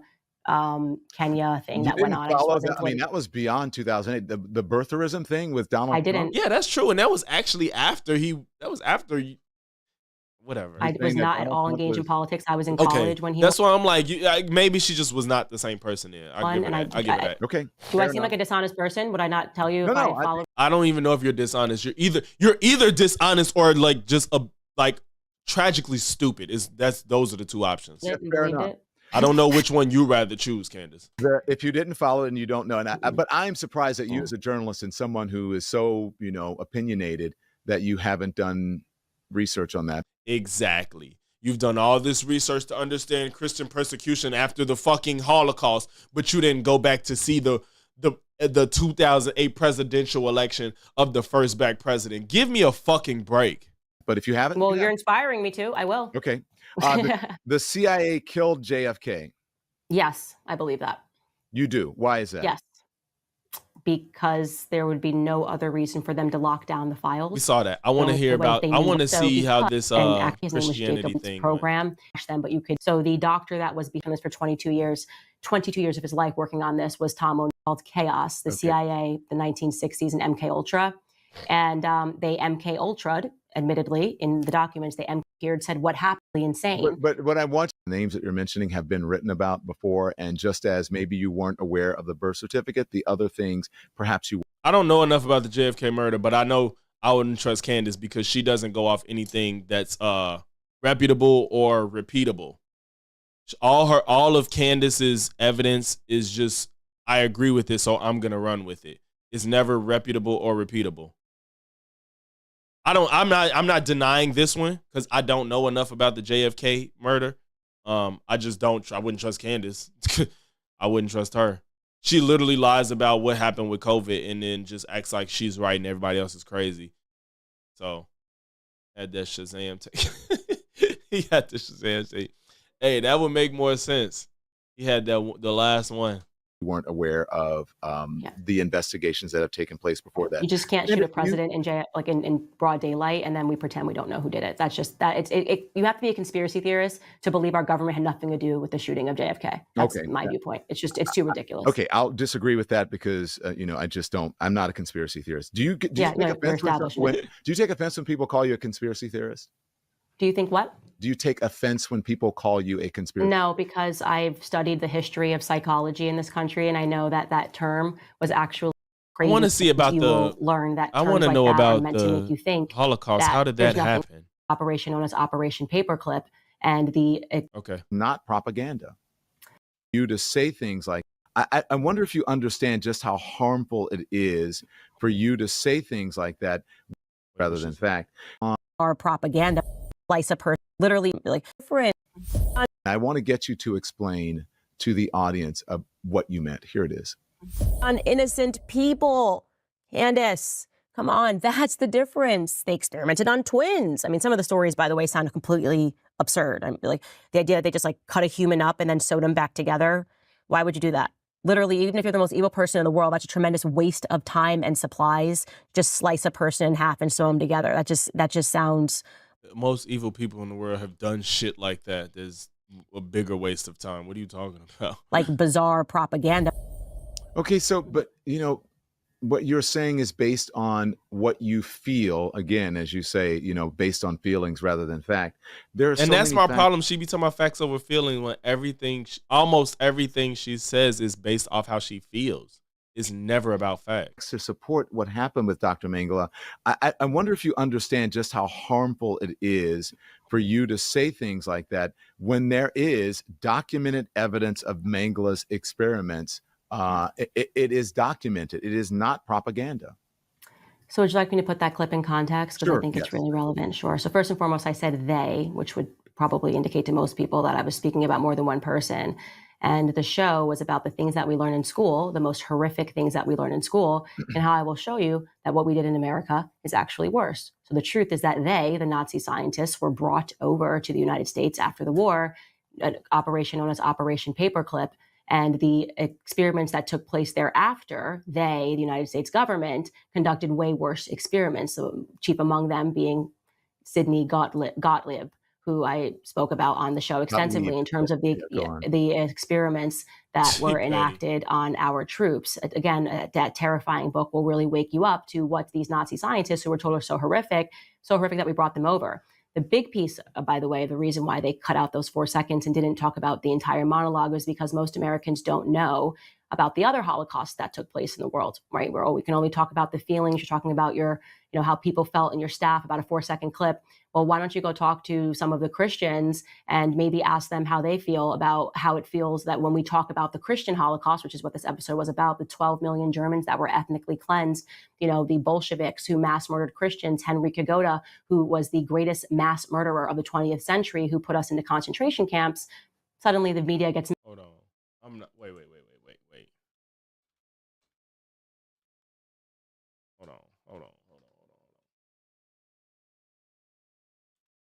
Speaker 9: Obama, Kenya thing
Speaker 8: You
Speaker 9: that went
Speaker 8: didn't
Speaker 9: on.
Speaker 8: follow that? I mean, that was beyond 2008. The birtherism thing with Donald
Speaker 9: I didn't.
Speaker 8: Trump.
Speaker 1: Yeah, that's true, and that was actually after whatever.
Speaker 9: I was
Speaker 8: saying that
Speaker 9: not at
Speaker 8: Donald
Speaker 9: all
Speaker 8: Trump
Speaker 9: engaged in
Speaker 8: was-
Speaker 9: politics. I was in college when he.
Speaker 1: That's why I'm like, maybe she just was not the same person. There, I give her that. I give her that.
Speaker 8: Okay.
Speaker 9: Do I
Speaker 8: fair
Speaker 9: seem like
Speaker 8: enough.
Speaker 9: a dishonest person? Would I not tell you
Speaker 8: No,
Speaker 9: if
Speaker 8: no,
Speaker 9: I followed?
Speaker 1: I don't even know if you're dishonest. You're either dishonest or like just tragically stupid. Those are the two options.
Speaker 9: it and
Speaker 8: fair
Speaker 9: believed
Speaker 8: enough.
Speaker 9: it?
Speaker 1: I don't know which one you rather choose, Candace.
Speaker 8: If you didn't follow it and you don't know, but I'm surprised that you, as a journalist and someone who is so opinionated, that you haven't done research on that.
Speaker 1: Exactly. You've done all this research to understand Christian persecution after the fucking Holocaust, but you didn't go back to see the 2008 presidential election of the first black president. Give me a fucking break.
Speaker 8: But if you haven't,
Speaker 9: Well, you're inspiring me to. I will.
Speaker 8: okay. The CIA killed JFK.
Speaker 9: Yes, I believe that.
Speaker 8: You do. Why is that?
Speaker 9: Yes. Because there would be no other reason for them to lock down the files.
Speaker 1: We saw that. I want to hear about. I want to see how this Christianity thing.
Speaker 9: program. Them, but you could. So the doctor that was behind this for 22 years, 22 years of his life working on this was Tom O'Neill, called Chaos, the CIA, the 1960s, and MK Ultra. And they MK Ultra'd, admittedly, in the documents, they MK'd, said what happened, insane.
Speaker 8: But what I want, names that you're mentioning have been written about before, and just as maybe you weren't aware of the birth certificate, the other things perhaps you.
Speaker 1: I don't know enough about the JFK murder, but I know I wouldn't trust Candace because she doesn't go off anything that's reputable or repeatable. All of Candace's evidence is just, I agree with it, so I'm gonna run with it. It's never reputable or repeatable. I'm not denying this one because I don't know enough about the JFK murder. I just don't. I wouldn't trust Candace. I wouldn't trust her. She literally lies about what happened with COVID and then just acts like she's right and everybody else is crazy. So, had that Shazam take. He had the Shazam take. Hey, that would make more sense. He had the last one.
Speaker 8: Weren't aware of the investigations that have taken place before that.
Speaker 9: You just can't shoot a president in broad daylight and then we pretend we don't know who did it. That's just that. You have to be a conspiracy theorist to believe our government had nothing to do with the shooting of JFK. That's my viewpoint. It's too ridiculous.
Speaker 8: Okay, I'll disagree with that because I just don't. I'm not a conspiracy theorist. Do you take offense when people call you a conspiracy theorist?
Speaker 9: Do you think what?
Speaker 8: Do you take offense when people call you a conspiracy?
Speaker 9: No, because I've studied the history of psychology in this country, and I know that term was actually crazy.
Speaker 1: I want to see about
Speaker 9: learn that.
Speaker 1: I want to know about
Speaker 9: meant to make you think
Speaker 1: Holocaust. How did that happen?
Speaker 9: Operation known as Operation Paperclip, and
Speaker 8: not propaganda. You to say things like, I wonder if you understand just how harmful it is for you to say things like that rather than fact.
Speaker 9: Our propaganda. Slice a person, literally, like, friend.
Speaker 8: I want to get you to explain to the audience of what you meant. Here it is.
Speaker 9: On innocent people. Candace, come on, that's the difference. They experimented on twins. I mean, some of the stories, by the way, sound completely absurd. I'm like, the idea that they just like cut a human up and then sewed them back together. Why would you do that? Literally, even if you're the most evil person in the world, that's a tremendous waste of time and supplies. Just slice a person in half and sew them together. That just sounds.
Speaker 1: Most evil people in the world have done shit like that. There's a bigger waste of time. What are you talking about?
Speaker 9: Like bizarre propaganda.
Speaker 8: Okay, so, but, what you're saying is based on what you feel, again, as you say, based on feelings rather than fact.
Speaker 1: That's my problem. She be talking about facts over feelings when almost everything she says is based off how she feels. It's never about facts.
Speaker 8: To support what happened with Dr. Mengele, I wonder if you understand just how harmful it is for you to say things like that when there is documented evidence of Mengele's experiments. It is documented. It is not propaganda.
Speaker 9: So would you like me to put that clip in context? Because
Speaker 8: Sure,
Speaker 9: I think it's really relevant. Sure. So first and foremost, I said they, which would probably indicate to most people that I was speaking about more than one person. And the show was about the things that we learn in school, the most horrific things that we learn in school, and how I will show you that what we did in America is actually worse. So the truth is that they, the Nazi scientists, were brought over to the United States after the war, an operation known as Operation Paperclip, and the experiments that took place thereafter, the United States government, conducted way worse experiments, so chief among them being Sidney Gottlieb, who I spoke about on the show extensively in terms of the experiments that were enacted on our troops. Again, that terrifying book will really wake you up to what these Nazi scientists who were told are so horrific that we brought them over. The big piece, by the way, the reason why they cut out those 4 seconds and didn't talk about the entire monologue was because most Americans don't know about the other Holocaust that took place in the world, right? We can only talk about the feelings. You're talking about how people felt and your staff about a 4-second clip. Well, why don't you go talk to some of the Christians and maybe ask them how they feel about how it feels that when we talk about the Christian Holocaust, which is what this episode was about, the 12 million Germans that were ethnically cleansed, the Bolsheviks who mass murdered Christians, Henry Kagoda, who was the greatest mass murderer of the 20th century, who put us into concentration camps. Suddenly the media gets.
Speaker 1: Hold on. I'm not. Wait. Hold on.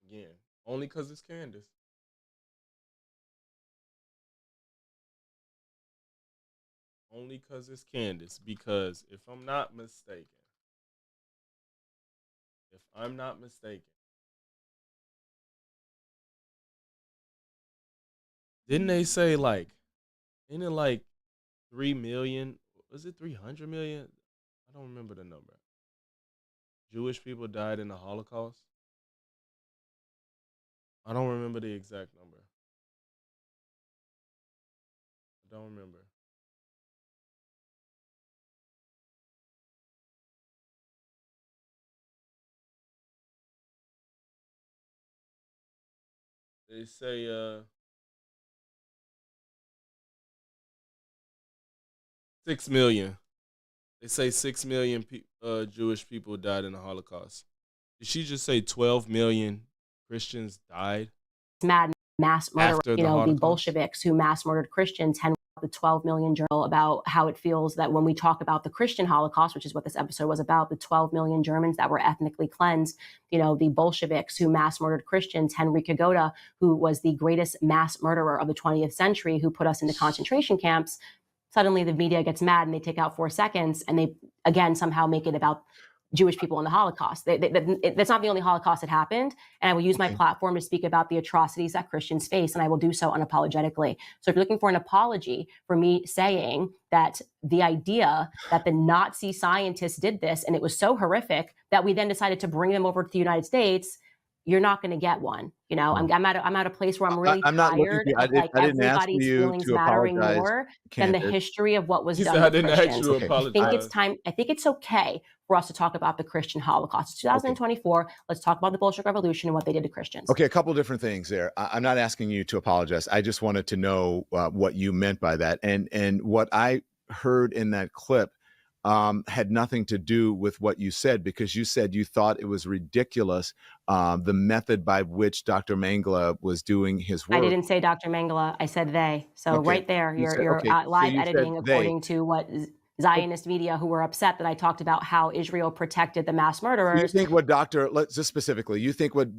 Speaker 1: Again, only because it's Candace. Only because it's Candace. Because if I'm not mistaken, didn't they say like Ain't it like 3 million? Was it 300 million? I don't remember the number. Jewish people died in the Holocaust. I don't remember the exact number. I don't remember. They say 6 million. They say 6 million Jewish people died in the Holocaust. Did she just say 12 million Christians died?
Speaker 9: Mad mass murder,
Speaker 1: After the
Speaker 9: the
Speaker 1: Holocaust?
Speaker 9: Bolsheviks who mass murdered Christians, the 12 million journal about how it feels that when we talk about the Christian Holocaust, which is what this episode was about, the 12 million Germans that were ethnically cleansed, the Bolsheviks who mass murdered Christians, Henry Kagoda, who was the greatest mass murderer of the 20th century, who put us into concentration camps. Suddenly the media gets mad and they take out 4 seconds and they, again, somehow make it about Jewish people in the Holocaust. That's not the only Holocaust that happened. And I will use my platform to speak about the atrocities that Christians face, and I will do so unapologetically. So if you're looking for an apology for me saying that the idea that the Nazi scientists did this and it was so horrific that we then decided to bring them over to the United States, you're not going to get one. I'm at a place where I'm really tired of like everybody's feelings mattering more than the history of what was done to Christians. I think it's okay for us to talk about the Christian Holocaust. It's 2024. Let's talk about the Bolshevik Revolution and what they did to Christians.
Speaker 8: Okay, a couple different things there. I'm not asking you to apologize. I just wanted to know what you meant by that. And what I heard in that clip had nothing to do with what you said, because you said you thought it was ridiculous, the method by which Dr. Mengele was doing his work.
Speaker 9: I didn't say Dr. Mengele. I said they. So right there, you're live editing according to what Zionist media, who were upset that I talked about how Israel protected the mass murderers.
Speaker 8: You think what let's just specifically, you think what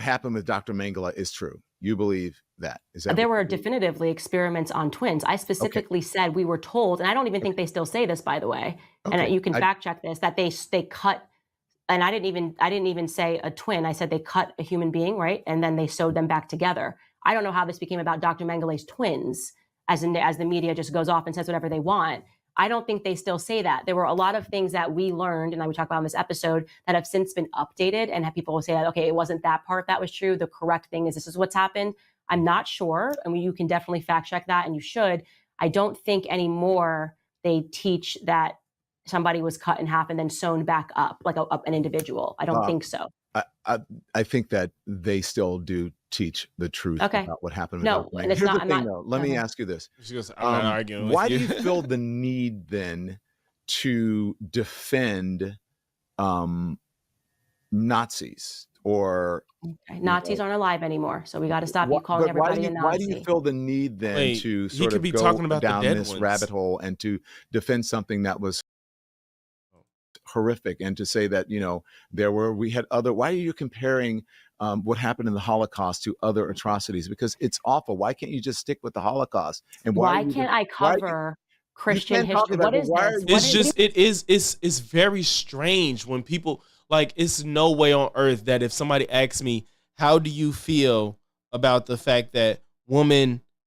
Speaker 8: happened with Dr. Mengele is true? You believe that? Is that
Speaker 9: there were definitively experiments on twins. I specifically said we were told, and I don't even think they still say this, by the way, and you can fact check this, that they cut, and I didn't even say a twin. I said they cut a human being, right, and then they sewed them back together. I don't know how this became about Dr. Mengele's twins, as the media just goes off and says whatever they want. I don't think they still say that. There were a lot of things that we learned, and I would talk about in this episode, that have since been updated, and have people say that, okay, it wasn't that part that was true. The correct thing is this is what's happened. I'm not sure. I mean, you can definitely fact check that, and you should. I don't think anymore they teach that somebody was cut in half and then sewn back up like an individual. I don't think so.
Speaker 8: I think that they still do teach the truth about what happened.
Speaker 9: No, and it's not.
Speaker 8: Let me ask you this.
Speaker 1: I'm not arguing with
Speaker 8: why do you feel the need then to defend Nazis or
Speaker 9: Nazis aren't alive anymore, so we got to stop you calling everybody a Nazi.
Speaker 8: Why do you feel the need then to sort of go down this rabbit hole and to defend something that was horrific, and to say that why are you comparing what happened in the Holocaust to other atrocities? Because it's awful. Why can't you just stick with the Holocaust? And
Speaker 9: why can't I cover Christian history? What is this?
Speaker 1: It's very strange when people, like, it's no way on earth that if somebody asks me, how do you feel about the fact that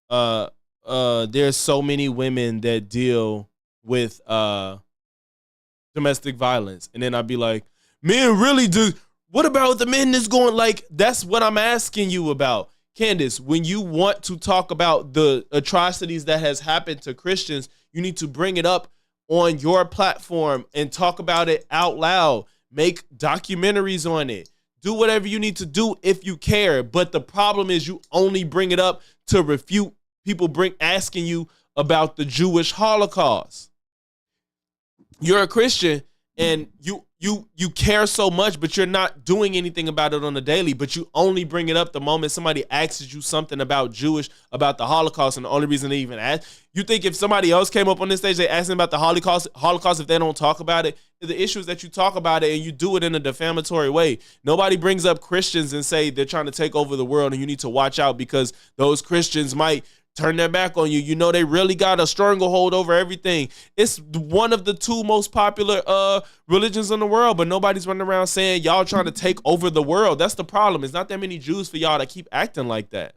Speaker 1: there's so many women that deal with domestic violence, and then I'd be like, men really do. What about the men that's going, like, that's what I'm asking you about. Candace, when you want to talk about the atrocities that has happened to Christians, you need to bring it up on your platform and talk about it out loud. Make documentaries on it. Do whatever you need to do if you care. But the problem is you only bring it up to refute people asking you about the Jewish Holocaust. You're a Christian and you care so much, but you're not doing anything about it on the daily, but you only bring it up the moment somebody asks you something about the Holocaust, and the only reason they even ask. You think if somebody else came up on this stage, they asked them about the Holocaust, if they don't talk about it, the issue is that you talk about it and you do it in a defamatory way. Nobody brings up Christians and say they're trying to take over the world and you need to watch out because those Christians might turn their back on you. You know, they really got a stranglehold over everything. It's one of the two most popular religions in the world, but nobody's running around saying y'all trying to take over the world. That's the problem. It's not that many Jews for y'all to keep acting like that.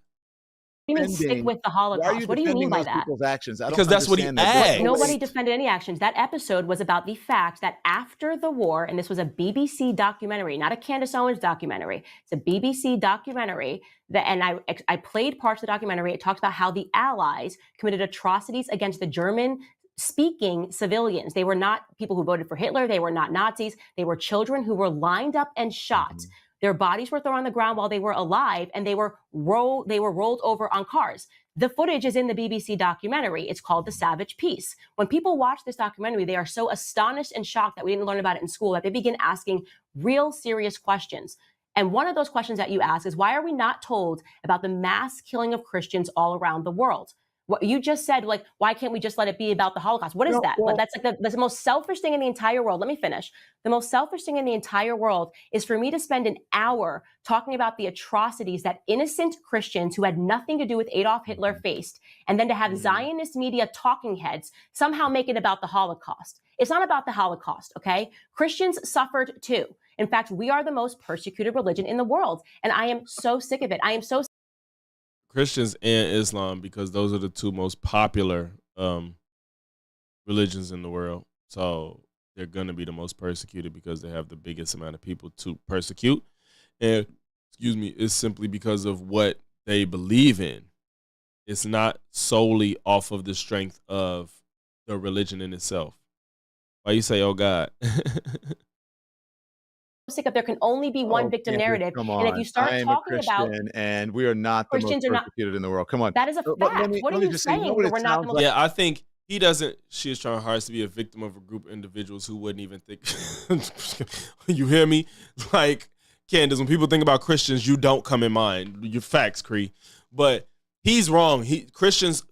Speaker 9: You mean stick with the Holocaust? What do you mean by that?
Speaker 8: People's actions? I
Speaker 1: Because
Speaker 8: don't
Speaker 1: that's what he
Speaker 8: understand
Speaker 1: asked.
Speaker 9: Nobody defended any actions. That episode was about the fact that after the war, and this was a BBC documentary, not a Candace Owens documentary, it's a BBC documentary, and I played parts of the documentary. It talked about how the Allies committed atrocities against the German-speaking civilians. They were not people who voted for Hitler. They were not Nazis. They were children who were lined up and shot. Mm-hmm. Their bodies were thrown on the ground while they were alive, and they were rolled over on cars. The footage is in the BBC documentary. It's called The Savage Peace. When people watch this documentary, they are so astonished and shocked that we didn't learn about it in school that they begin asking real serious questions. And one of those questions that you ask is, why are we not told about the mass killing of Christians all around the world? What you just said, like, why can't we just let it be about the Holocaust? What is that? Well, that's like the most selfish thing in the entire world. Let me finish. The most selfish thing in the entire world is for me to spend an hour talking about the atrocities that innocent Christians who had nothing to do with Adolf Hitler faced, and then to have Zionist media talking heads somehow make it about the Holocaust. It's not about the Holocaust, okay? Christians suffered too. In fact, we are the most persecuted religion in the world, and I am so sick of it. I am so
Speaker 1: Christians and Islam, because those are the two most popular religions in the world. So they're going to be the most persecuted because they have the biggest amount of people to persecute. And, it's simply because of what they believe in. It's not solely off of the strength of the religion in itself. Why you say, oh God?
Speaker 9: sick of there can only be one victim narrative. And if you start talking about,
Speaker 8: and we are not the most persecuted in the world. Come on.
Speaker 9: That is a fact. What are you saying? We're not the most.
Speaker 1: Yeah, I think he doesn't. She is trying hard to be a victim of a group of individuals who wouldn't even think. You hear me? Like, Candace, when people think about Christians, you don't come in mind. Your facts, Cree. But he's wrong. Christians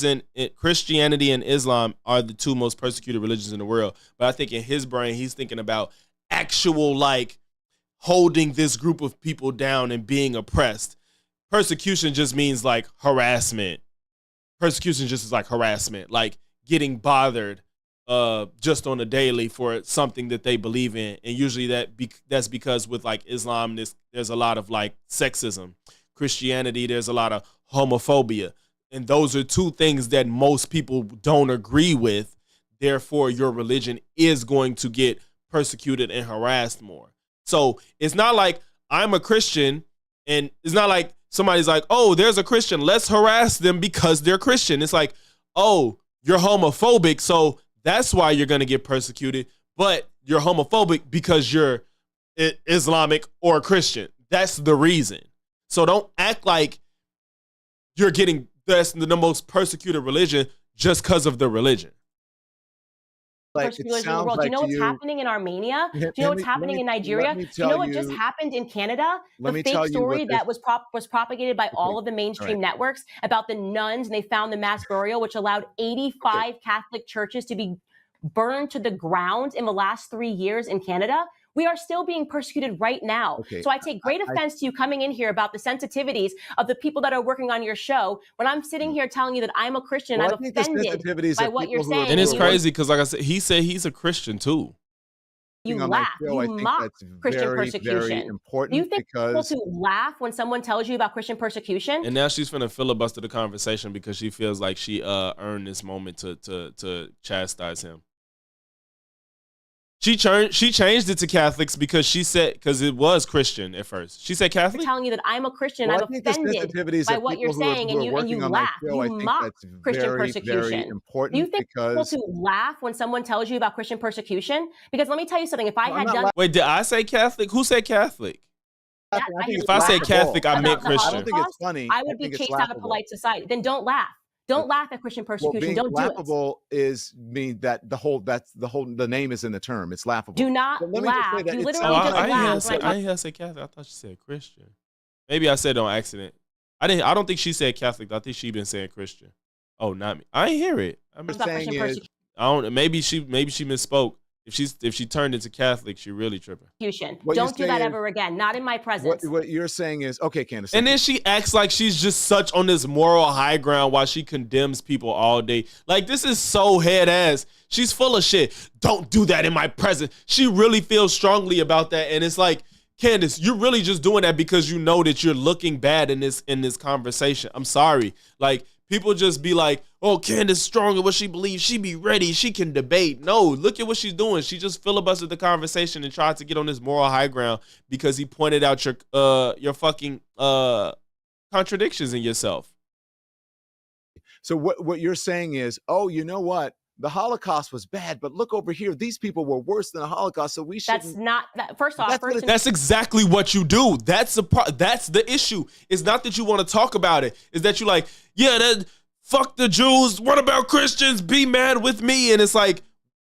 Speaker 1: and Christianity and Islam are the two most persecuted religions in the world. But I think in his brain, he's thinking about actual, like, holding this group of people down and being oppressed. Persecution just means like harassment. Persecution just is like harassment, like getting bothered just on a daily for something that they believe in. And usually that's because with like Islam, there's a lot of like sexism. Christianity, there's a lot of homophobia. And those are two things that most people don't agree with. Therefore, your religion is going to get persecuted and harassed more. So it's not like I'm a Christian and it's not like somebody's like, oh, there's a Christian, let's harass them because they're Christian. It's like, oh, you're homophobic, so that's why you're going to get persecuted, but you're homophobic because you're Islamic or Christian. That's the reason. So don't act like you're getting that's the most persecuted religion just because of the religion.
Speaker 9: Like, do you know what's happening in Armenia? Do you know what's happening in Nigeria? Do you know what just happened in Canada? The fake story that was propagated by all of the mainstream networks about the nuns, and they found the mass burial, which allowed 85 Catholic churches to be burned to the ground in the last 3 years in Canada. We are still being persecuted right now. So I take great offense to you coming in here about the sensitivities of the people that are working on your show when I'm sitting here telling you that I'm a Christian and I'm offended by what you're saying.
Speaker 1: And it's crazy because, like I said, he said he's a Christian too.
Speaker 9: You laugh, you mock Christian persecution. Do you think people to laugh when someone tells you about Christian persecution?
Speaker 1: And now she's finna filibuster the conversation because she feels like she earned this moment to chastise him. She changed it to Catholics because because it was Christian at first. She said Catholic.
Speaker 9: I'm telling you that I'm a Christian. I'm offended by what you're saying, and you laugh. You mock Christian persecution. Do you think people to laugh when someone tells you about Christian persecution? Because let me tell you something. If I had done,
Speaker 1: wait, did I say Catholic? Who said Catholic? If I say Catholic, I meant Christian.
Speaker 8: I don't think it's funny.
Speaker 9: I would be chased out of polite society. Then don't laugh. Don't laugh at Christian persecution. Don't do it.
Speaker 8: Laughable that the name is in the term. It's laughable.
Speaker 9: Do not laugh. You literally just laugh.
Speaker 1: I didn't say Catholic. I thought she said Christian. Maybe I said on accident. I don't think she said Catholic. I think she been saying Christian. Oh, not me. I ain't hear it. I'm
Speaker 8: saying is,
Speaker 1: I don't. Maybe she misspoke. If she turned into Catholic, she really tripping.
Speaker 9: Don't do that ever again. Not in my presence.
Speaker 8: What you're saying is, okay, Candace.
Speaker 1: And then she acts like she's just such on this moral high ground while she condemns people all day. Like, this is so head ass. She's full of shit. Don't do that in my presence. She really feels strongly about that. And it's like, Candace, you're really just doing that because you know that you're looking bad in this conversation. I'm sorry. Like, people just be like, oh, Candace strong in what she believes. She be ready. She can debate. No, look at what she's doing. She just filibustered the conversation and tried to get on this moral high ground because he pointed out your fucking contradictions in yourself.
Speaker 8: So what you're saying is, oh, you know what? The Holocaust was bad, but look over here. These people were worse than the Holocaust, so we should.
Speaker 9: That's not that. First off,
Speaker 1: That's exactly what you do. That's the issue. It's not that you want to talk about it. It's that you like, yeah, fuck the Jews. What about Christians? Be mad with me. And it's like,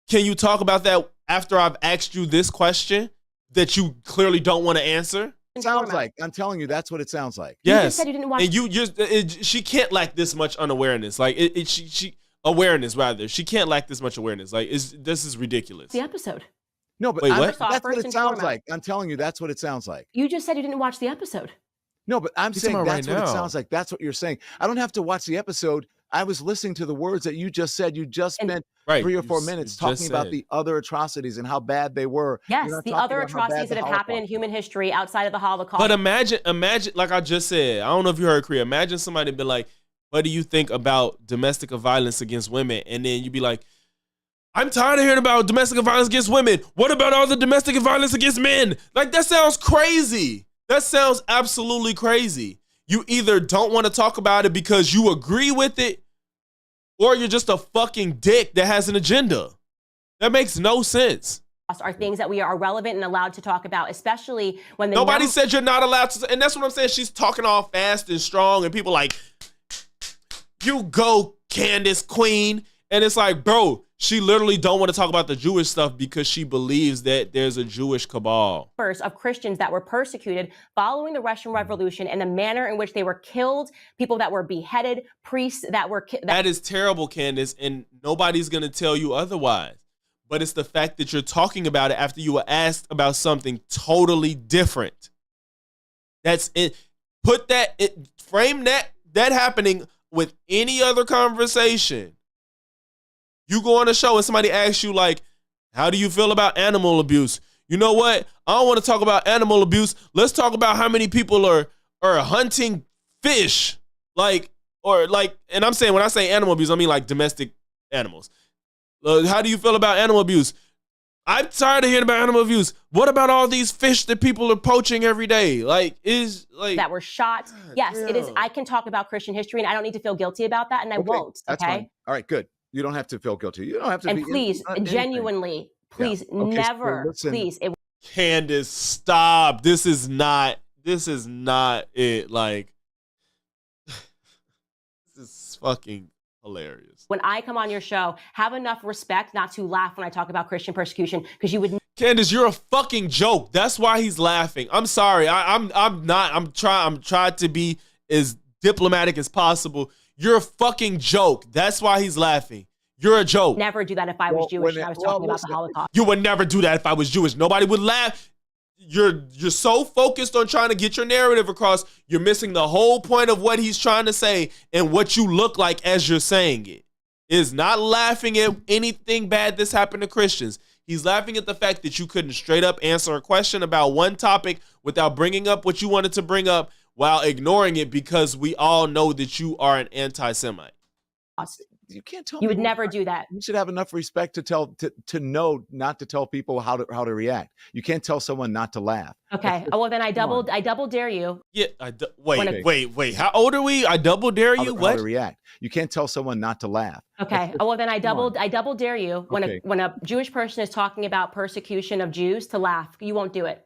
Speaker 1: can you talk about that after I've asked you this question that you clearly don't want to answer?
Speaker 8: It sounds like, I'm telling you, that's what it sounds like.
Speaker 1: Yes.
Speaker 9: You just said you didn't watch.
Speaker 1: And she can't lack this much unawareness. Like she awareness rather. She can't lack this much awareness. Like this is ridiculous.
Speaker 9: The episode.
Speaker 8: No, but
Speaker 1: wait, what?
Speaker 8: That's what it sounds like. I'm telling you, that's what it sounds like.
Speaker 9: You just said you didn't watch the episode.
Speaker 8: No, but I'm saying that's
Speaker 1: right
Speaker 8: what it
Speaker 1: now.
Speaker 8: sounds like. That's what you're saying. I don't have to watch the episode. I was listening to the words that you just said. You just spent 3 or 4 minutes talking about the other atrocities and how bad they were.
Speaker 9: Yes, the other atrocities that have happened in human history outside of the Holocaust.
Speaker 1: But imagine, like I just said, I don't know if you heard Kriya. Imagine somebody be like, what do you think about domestic violence against women? And then you'd be like, I'm tired of hearing about domestic violence against women. What about all the domestic violence against men? Like, that sounds crazy. That sounds absolutely crazy. You either don't want to talk about it because you agree with it, or you're just a fucking dick that has an agenda. That makes no sense.
Speaker 9: Are things that we are relevant and allowed to talk about, especially when
Speaker 1: nobody said you're not allowed to. And that's what I'm saying. She's talking all fast and strong, and people like, you go, Candace, queen. And it's like, bro, she literally don't want to talk about the Jewish stuff because she believes that there's a Jewish cabal.
Speaker 9: Of Christians that were persecuted following the Russian Revolution and the manner in which they were killed, people that were beheaded, priests that were
Speaker 1: that is terrible, Candace, and nobody's going to tell you otherwise. But it's the fact that you're talking about it after you were asked about something totally different. That's it. Frame that happening with any other conversation. You go on a show and somebody asks you, like, how do you feel about animal abuse? You know what? I don't want to talk about animal abuse. Let's talk about how many people are hunting fish. And I'm saying, when I say animal abuse, I mean like domestic animals. How do you feel about animal abuse? I'm tired of hearing about animal abuse. What about all these fish that people are poaching every day?
Speaker 9: That were shot. God, yes, damn. It is. I can talk about Christian history, and I don't need to feel guilty about that, and I won't.
Speaker 8: That's fine. All right, good. You don't have to feel guilty. You don't have to.
Speaker 9: And please, genuinely, please, never, please.
Speaker 1: Candace, stop. This is not it. Like, this is fucking hilarious.
Speaker 9: When I come on your show, have enough respect not to laugh when I talk about Christian persecution, because you would.
Speaker 1: Candace, you're a fucking joke. That's why he's laughing. I'm sorry. I'm not. I'm trying to be as diplomatic as possible. You're a fucking joke. That's why he's laughing. You're a joke.
Speaker 9: Never do that if I was Jewish and I was talking about the Holocaust.
Speaker 1: You would never do that if I was Jewish. Nobody would laugh. You're so focused on trying to get your narrative across, you're missing the whole point of what he's trying to say and what you look like as you're saying it. Is not laughing at anything bad that's happened to Christians. He's laughing at the fact that you couldn't straight up answer a question about one topic without bringing up what you wanted to bring up, while ignoring it because we all know that you are an anti-Semite.
Speaker 8: You can't tell.
Speaker 9: You would never do that.
Speaker 8: You should have enough respect to know not to tell people how to react. You can't tell someone not to laugh.
Speaker 9: Okay. Well, then I double dare you.
Speaker 1: Yeah. Wait. How old are we? I double dare you.
Speaker 8: How to react? You can't tell someone not to laugh.
Speaker 9: Okay. Well, then I double dare you when a Jewish person is talking about persecution of Jews to laugh. You won't do it.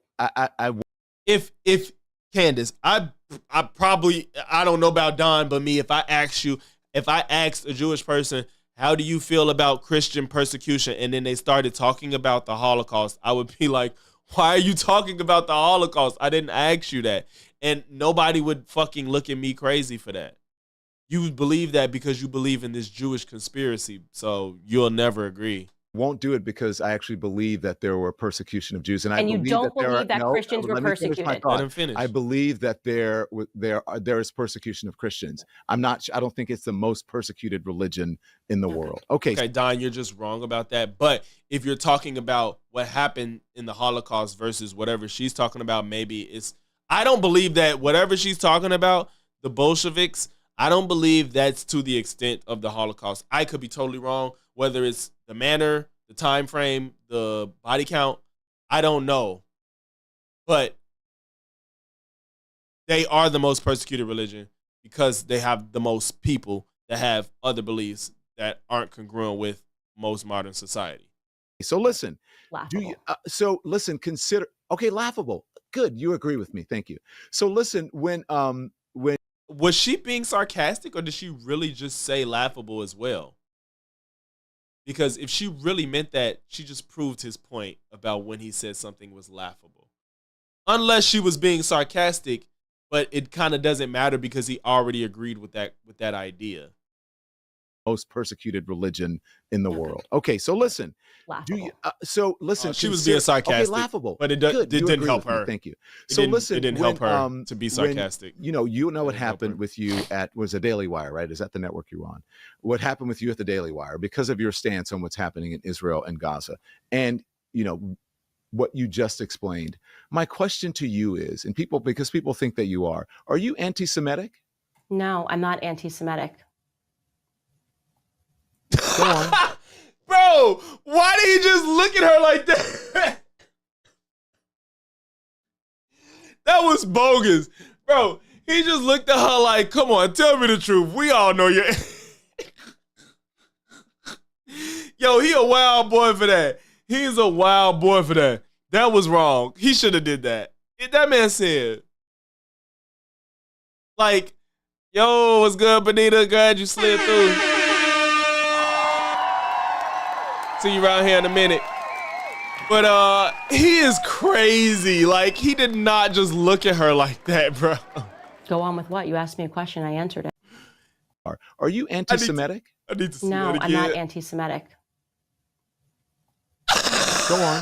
Speaker 1: If Candace, I probably, I don't know about Don, but me, if I asked a Jewish person, how do you feel about Christian persecution? And then they started talking about the Holocaust, I would be like, why are you talking about the Holocaust? I didn't ask you that. And nobody would fucking look at me crazy for that. You believe that because you believe in this Jewish conspiracy, so you'll never agree.
Speaker 8: Won't do it because I actually believe that there were persecution of Jews, and I
Speaker 9: you
Speaker 8: believe
Speaker 9: don't
Speaker 8: that there
Speaker 9: believe that
Speaker 8: no,
Speaker 9: Christians were
Speaker 8: let me finish my
Speaker 9: persecuted.
Speaker 8: thought.
Speaker 1: Let him finish.
Speaker 8: I believe that there is persecution of Christians. I don't think it's the most persecuted religion in the world. Okay,
Speaker 1: Don, you're just wrong about that. But if you're talking about what happened in the Holocaust versus whatever she's talking about, maybe it's. I don't believe that whatever she's talking about, the Bolsheviks, I don't believe that's to the extent of the Holocaust. I could be totally wrong. Whether it's the manner, the time frame, the body count, I don't know. But they are the most persecuted religion because they have the most people that have other beliefs that aren't congruent with most modern society.
Speaker 8: so listen.
Speaker 9: Laughable.
Speaker 8: Consider. Okay, laughable. Good, you agree with me. Thank you. So listen, when
Speaker 1: Was she being sarcastic or did she really just say laughable as well? Because if she really meant that, she just proved his point about when he said something was laughable. Unless she was being sarcastic, but it kind of doesn't matter because he already agreed with that idea.
Speaker 8: most persecuted religion in the world. Okay, so listen.
Speaker 9: Laughable.
Speaker 1: She was being sarcastic,
Speaker 8: Okay, laughable,
Speaker 1: but it
Speaker 8: Good, you
Speaker 1: didn't
Speaker 8: agree
Speaker 1: help
Speaker 8: with me.
Speaker 1: her.
Speaker 8: Thank you.
Speaker 1: It
Speaker 8: So
Speaker 1: didn't-
Speaker 8: listen,
Speaker 1: it didn't help her to be sarcastic.
Speaker 8: You know what
Speaker 1: didn't help
Speaker 8: happened
Speaker 1: her.
Speaker 8: with you was a Daily Wire, right? Is that the network you're on? What happened with you at the Daily Wire because of your stance on what's happening in Israel and Gaza, and what you just explained. My question to you is, and because people think that you are you anti-Semitic?
Speaker 9: No, I'm not anti-Semitic.
Speaker 8: Go on.
Speaker 1: Bro, why did he just look at her like that? That was bogus. Bro, he just looked at her like, come on, tell me the truth. We all know you're... Yo, he a wild boy for that. He's a wild boy for that. That was wrong. He should have did that. That man said, like, yo, what's good, Benita? Glad you slid through. See you around here in a minute. But he is crazy. Like, he did not just look at her like that, bro.
Speaker 9: Go on with what? You asked me a question, I answered it.
Speaker 8: Are you anti-Semitic?
Speaker 1: I need to see
Speaker 9: No,
Speaker 1: that
Speaker 9: I'm
Speaker 1: again.
Speaker 9: not anti-Semitic.
Speaker 8: Go on.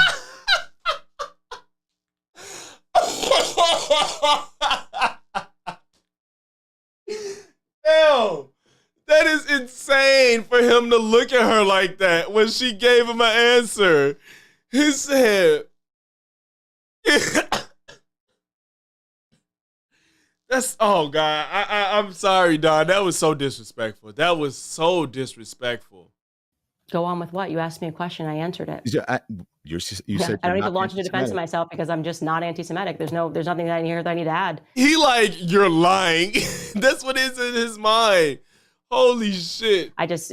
Speaker 1: Damn. That is insane for him to look at her like that when she gave him an answer. He said, that's, oh God, I'm sorry, Don. That was so disrespectful. That was so disrespectful.
Speaker 9: Go on with what? You asked me a question, I answered it.
Speaker 8: You said
Speaker 9: I don't
Speaker 8: you're
Speaker 9: need to
Speaker 8: not
Speaker 9: launch into defense of
Speaker 8: anti-Semitic.
Speaker 9: myself because I'm just not anti-Semitic. There's nothing that I hear that I need to add.
Speaker 1: He like, you're lying. That's what is in his mind. Holy shit.
Speaker 9: I guess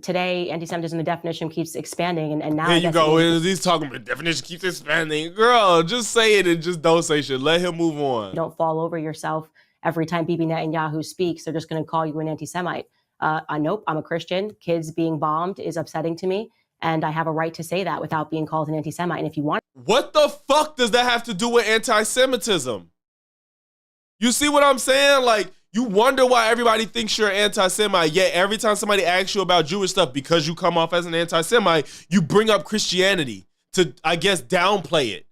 Speaker 9: today anti-Semitism, the definition keeps expanding, and now
Speaker 1: Here
Speaker 9: I
Speaker 1: you
Speaker 9: guess
Speaker 1: go.
Speaker 9: it means
Speaker 1: He's talking about definition keeps expanding. Girl, just say it and just don't say shit. Let him move on.
Speaker 9: you don't fall over yourself every time Bibi Netanyahu speaks. They're just going to call you an anti-Semite. Nope, I'm a Christian. Kids being bombed is upsetting to me, and I have a right to say that without being called an anti-Semite. And if you want,
Speaker 1: What the fuck does that have to do with anti-Semitism? You see what I'm saying? Like, you wonder why everybody thinks you're anti-Semite, yet every time somebody asks you about Jewish stuff, because you come off as an anti-Semite, you bring up Christianity to, I guess, downplay it.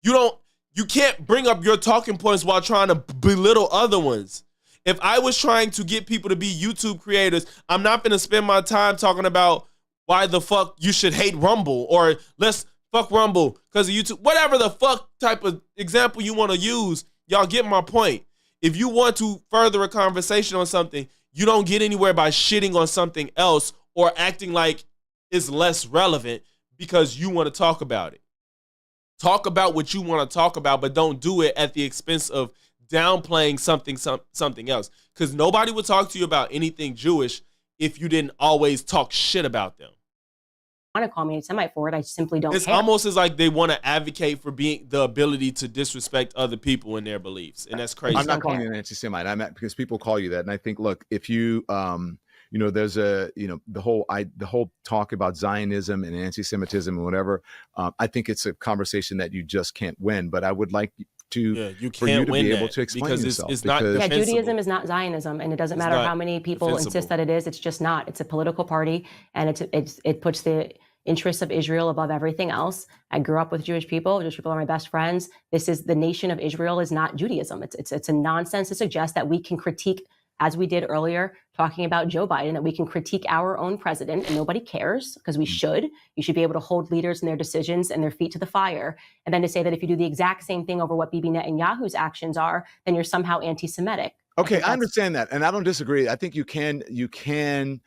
Speaker 1: You can't bring up your talking points while trying to belittle other ones. If I was trying to get people to be YouTube creators, I'm not going to spend my time talking about why the fuck you should hate Rumble or let's fuck Rumble because of YouTube. Whatever the fuck type of example you want to use, y'all get my point. If you want to further a conversation on something, you don't get anywhere by shitting on something else or acting like it's less relevant because you want to talk about it. Talk about what you want to talk about, but don't do it at the expense of downplaying something else. Because nobody would talk to you about anything Jewish if you didn't always talk shit about them.
Speaker 9: to call me a Semite for it, I simply don't
Speaker 1: It's
Speaker 9: care.
Speaker 1: almost as like they want to advocate for being the ability to disrespect other people and their beliefs, and that's crazy.
Speaker 8: I'm not calling you an anti-Semite. I'm at, because people call you that, and I think, look, if you, there's the whole talk about Zionism and anti-Semitism and whatever. I think it's a conversation that you just can't win. But I would like for you to be able to explain
Speaker 1: because
Speaker 8: yourself.
Speaker 1: it's not
Speaker 9: Yeah,
Speaker 1: defensible.
Speaker 9: Judaism is not Zionism, and it doesn't matter
Speaker 1: not
Speaker 9: how many people
Speaker 1: defensible.
Speaker 9: insist that it is. It's just not. It's a political party, and it puts the interests of Israel above everything else. I grew up with Jewish people. Jewish people are my best friends. This is the nation of Israel is not Judaism. It's a nonsense to suggest that we can critique, as we did earlier, talking about Joe Biden, that we can critique our own president and nobody cares, because we should. You should be able to hold leaders and their decisions and their feet to the fire. And then to say that if you do the exact same thing over what Bibi Netanyahu's actions are, then you're somehow anti-Semitic.
Speaker 8: Okay, I understand that, and I don't disagree. I think you can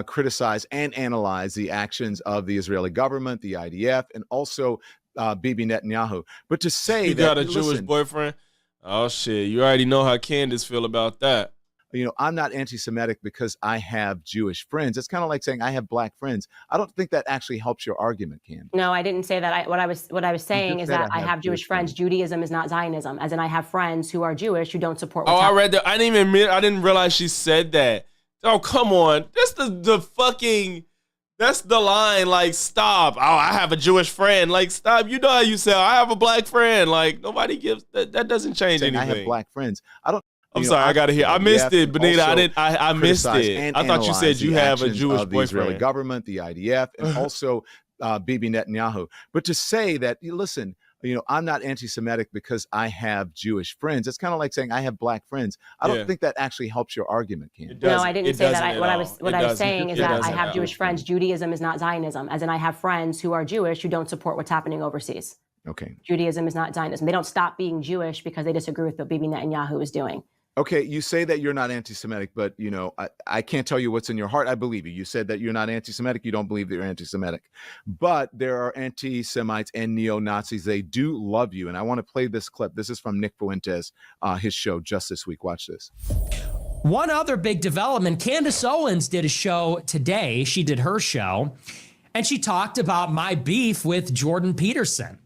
Speaker 8: criticize and analyze the actions of the Israeli government, the IDF, and also Bibi Netanyahu. But to say
Speaker 1: you
Speaker 8: that
Speaker 1: got a Jewish boyfriend, oh shit, you already know how Candace feel about that.
Speaker 8: You know, I'm not anti-Semitic because I have Jewish friends. It's kind of like saying I have black friends. I don't think that actually helps your argument, Candace.
Speaker 9: No, I didn't say that. What I was saying is that I have Jewish friends. Judaism is not Zionism. As in, I have friends who are Jewish who don't support.
Speaker 1: Oh, I read that. I didn't realize she said that. Oh, come on. That's the fucking. That's the line. Like, stop. Oh, I have a Jewish friend. Like, stop. You know how you say I have a black friend. Like, nobody gives that. That doesn't change anything.
Speaker 8: I have black friends. I don't.
Speaker 1: I'm sorry, I gotta hear. I missed it, Benita. I missed it. I thought you said you have a Jewish boyfriend.
Speaker 8: The Israeli government, the IDF, and also Bibi Netanyahu. But to say that, listen, I'm not anti-Semitic because I have Jewish friends. It's kind of like saying I have black friends. I don't think that actually helps your argument, Candace.
Speaker 9: No, I didn't say that. What I was saying is that I have Jewish friends. Judaism is not Zionism. As in, I have friends who are Jewish who don't support what's happening overseas.
Speaker 8: Okay.
Speaker 9: Judaism is not Zionism. They don't stop being Jewish because they disagree with what Bibi Netanyahu is doing.
Speaker 8: Okay, you say that you're not anti-Semitic, but I can't tell you what's in your heart. I believe you. You said that you're not anti-Semitic. You don't believe that you're anti-Semitic. But there are anti-Semites and neo-Nazis. They do love you. And I want to play this clip. This is from Nick Fuentes, his show just this week. Watch this.
Speaker 11: One other big development, Candace Owens did a show today. She did her show, and she talked about my beef with Jordan Peterson.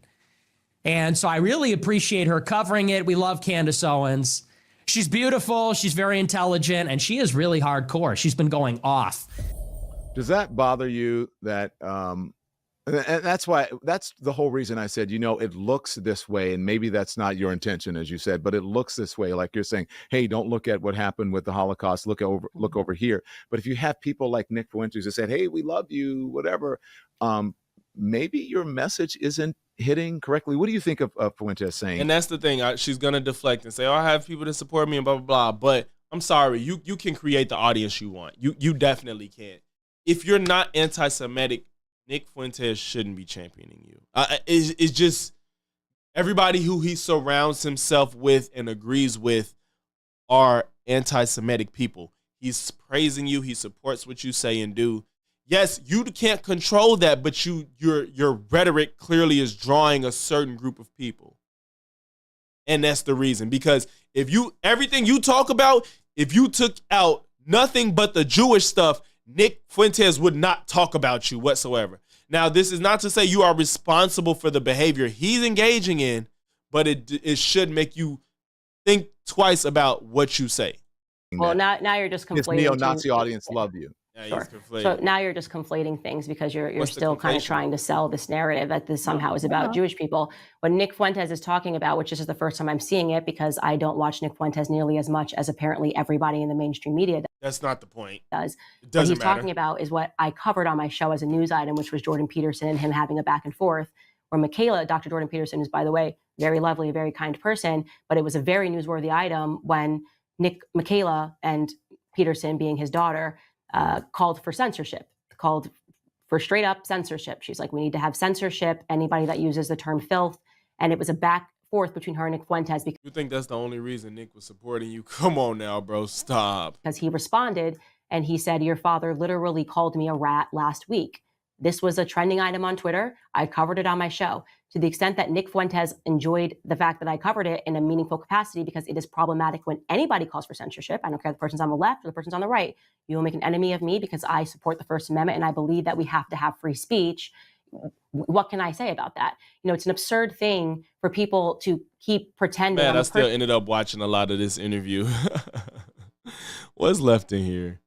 Speaker 11: And so I really appreciate her covering it. We love Candace Owens. She's beautiful, she's very intelligent, and she is really hardcore. She's been going off.
Speaker 8: Does that bother you that, and that's the whole reason I said, it looks this way, and maybe that's not your intention, as you said, but it looks this way, like you're saying, hey, don't look at what happened with the Holocaust, look over here. But if you have people like Nick Fuentes that said, hey, we love you, whatever, maybe your message isn't hitting correctly. What do you think of Fuentes saying?
Speaker 1: And that's the thing. She's going to deflect and say, oh, I have people that support me and blah, blah, blah. But I'm sorry. You can create the audience you want. You definitely can. If you're not anti-Semitic, Nick Fuentes shouldn't be championing you. It's just everybody who he surrounds himself with and agrees with are anti-Semitic people. He's praising you. He supports what you say and do. Yes, you can't control that, but your rhetoric clearly is drawing a certain group of people. And that's the reason. Because everything you talk about, if you took out nothing but the Jewish stuff, Nick Fuentes would not talk about you whatsoever. Now, this is not to say you are responsible for the behavior he's engaging in, but it should make you think twice about what you say.
Speaker 9: Well, now you're just conflating.
Speaker 8: This neo-Nazi audience love you.
Speaker 1: Yeah,
Speaker 9: sure. So now you're just conflating things because you're still kind of trying to sell this narrative that this somehow is about Jewish people. What Nick Fuentes is talking about, which is the first time I'm seeing it because I don't watch Nick Fuentes nearly as much as apparently everybody in the mainstream media does.
Speaker 1: That's not the point.
Speaker 9: Does.
Speaker 1: It doesn't
Speaker 9: what he's talking about is what I covered on my show as a news item, which was Jordan Peterson and him having a back and forth where Michaela, Dr. Jordan Peterson is, by the way, very lovely, a very kind person, but it was a very newsworthy item when Michaela and Peterson, being his daughter, called for censorship, called for straight up censorship. She's like, we need to have censorship, anybody that uses the term filth. And it was a back forth between her and Nick Fuentes.
Speaker 1: You think that's the only reason Nick was supporting you? Come on now, bro, stop.
Speaker 9: Because he responded and he said, your father literally called me a rat last week. This was a trending item on Twitter. I covered it on my show. To the extent that Nick Fuentes enjoyed the fact that I covered it in a meaningful capacity, because it is problematic when anybody calls for censorship. I don't care if the person's on the left or the person's on the right. You will make an enemy of me because I support the First Amendment and I believe that we have to have free speech. What can I say about that? It's an absurd thing for people to keep pretending.
Speaker 1: Man, I still ended up watching a lot of this interview. What's left in here?